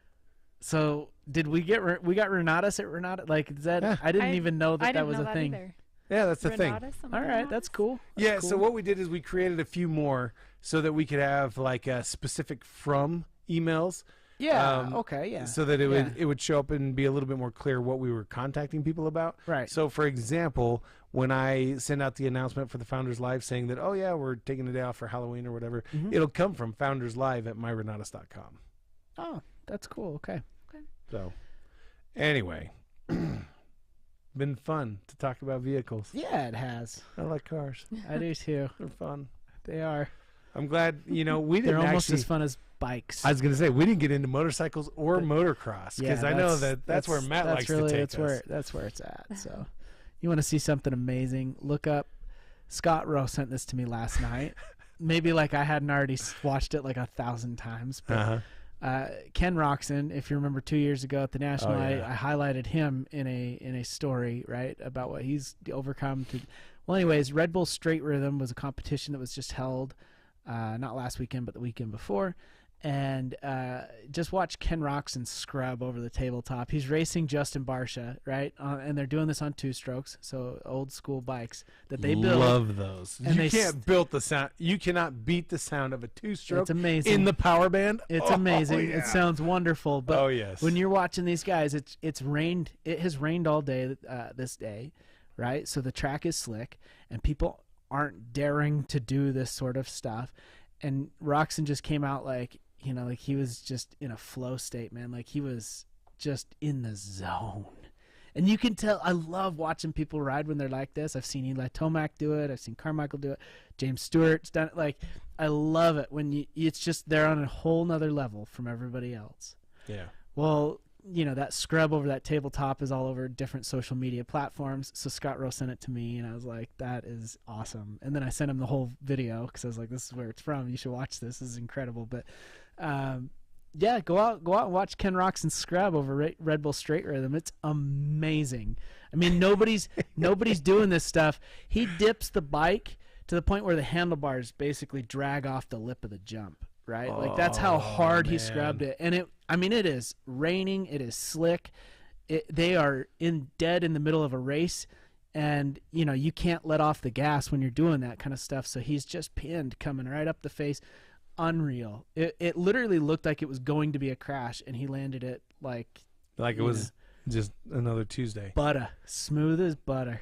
So did we got Renatus at Renatus? Like, is that I didn't even know that was a thing. Either. Yeah, that's the thing. All right, that's cool. Yeah, so what we did is we created a few more so that we could have like a specific from emails. Yeah. Okay. Yeah. So that it would show up and be a little bit more clear what we were contacting people about. Right. So, for example, when I send out the announcement for the Founders Live saying that, oh yeah, we're taking a day off for Halloween or whatever, it'll come from founderslive@myrenatus.com. Oh, that's cool. Okay. So, anyway, been fun to talk about vehicles. Yeah, it has. I like cars. I do too. They're fun. They are. I'm glad, we didn't. They're almost as fun as bikes. I was going to say, we didn't get into motorcycles or motocross because I know that's where Matt likes to take us. That's where it's at. So, you want to see something amazing? Look up. Scott Rowe sent this to me last night. Maybe like I hadn't already watched it like 1,000 times. But Ken Roxon, if you remember 2 years ago at the National, I highlighted him in a story, right, about what he's overcome. Well, anyways, Red Bull Straight Rhythm was a competition that was just held not last weekend, but the weekend before. And just watch Ken Roxon scrub over the tabletop. He's racing Justin Barsha, right? And they're doing this on 2-strokes, so old school bikes that they build. Love those. And you can't build the sound. You cannot beat the sound of a 2-stroke. It's amazing in the power band. It's amazing. Yeah. It sounds wonderful. But yes. when you're watching these guys, it's rained. It has rained all day this day, right? So the track is slick, and people aren't daring to do this sort of stuff. And Roxon just came out like he was just in a flow state, man. Like he was just in the zone. And you can tell, I love watching people ride when they're like this. I've seen Eli Tomac do it. I've seen Carmichael do it. James Stewart's done it. Like, I love it when it's just, they're on a whole nother level from everybody else. Yeah. Well, that scrub over that tabletop is all over different social media platforms. So Scott Rowe sent it to me, and I was like, that is awesome. And then I sent him the whole video because I was like, this is where it's from. You should watch this. This is incredible. But go out and watch Ken Roxon scrub over Red Bull Straight Rhythm. It's amazing. I mean, nobody's doing this stuff. He dips the bike to the point where the handlebars basically drag off the lip of the jump, right? Like that's how hard he scrubbed it. And it is raining. It is slick. They are dead in the middle of a race. And, you can't let off the gas when you're doing that kind of stuff. So he's just pinned coming right up the face. Unreal. It literally looked like it was going to be a crash, and he landed it like it was just another Tuesday. Butter. Smooth as butter.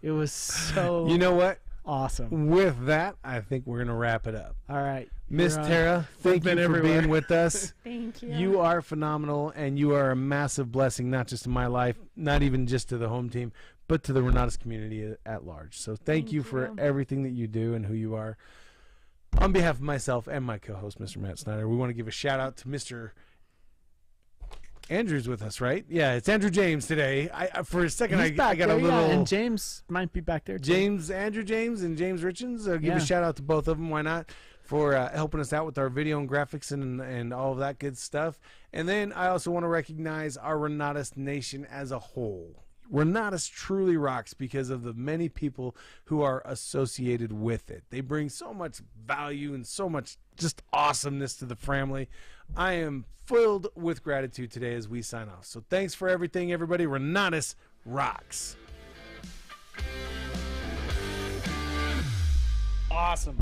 It was so You know what? Awesome. With that, I think we're going to wrap it up. All right. Miss Tara, thank you for being with us. Thank you. You are phenomenal, and you are a massive blessing, not just to my life, not even just to the home team, but to the Renatus community at large. So thank you for everything that you do and who you are. On behalf of myself and my co-host, Mr. Matt Snyder, we want to give a shout-out to Mr. Andrew's with us, right? Yeah, it's Andrew J.A.M today. For a second, I got a little... Yeah, and James might be back there, too. Andrew James and James Richens. Give a shout-out to both of them. Why not? For helping us out with our video and graphics and all of that good stuff. And then I also want to recognize our Renatus Nation as a whole. Renatus truly rocks because of the many people who are associated with it. They bring so much value and so much just awesomeness to the family. I am filled with gratitude today as we sign off. So thanks for everything, everybody. Renatus rocks. Awesome.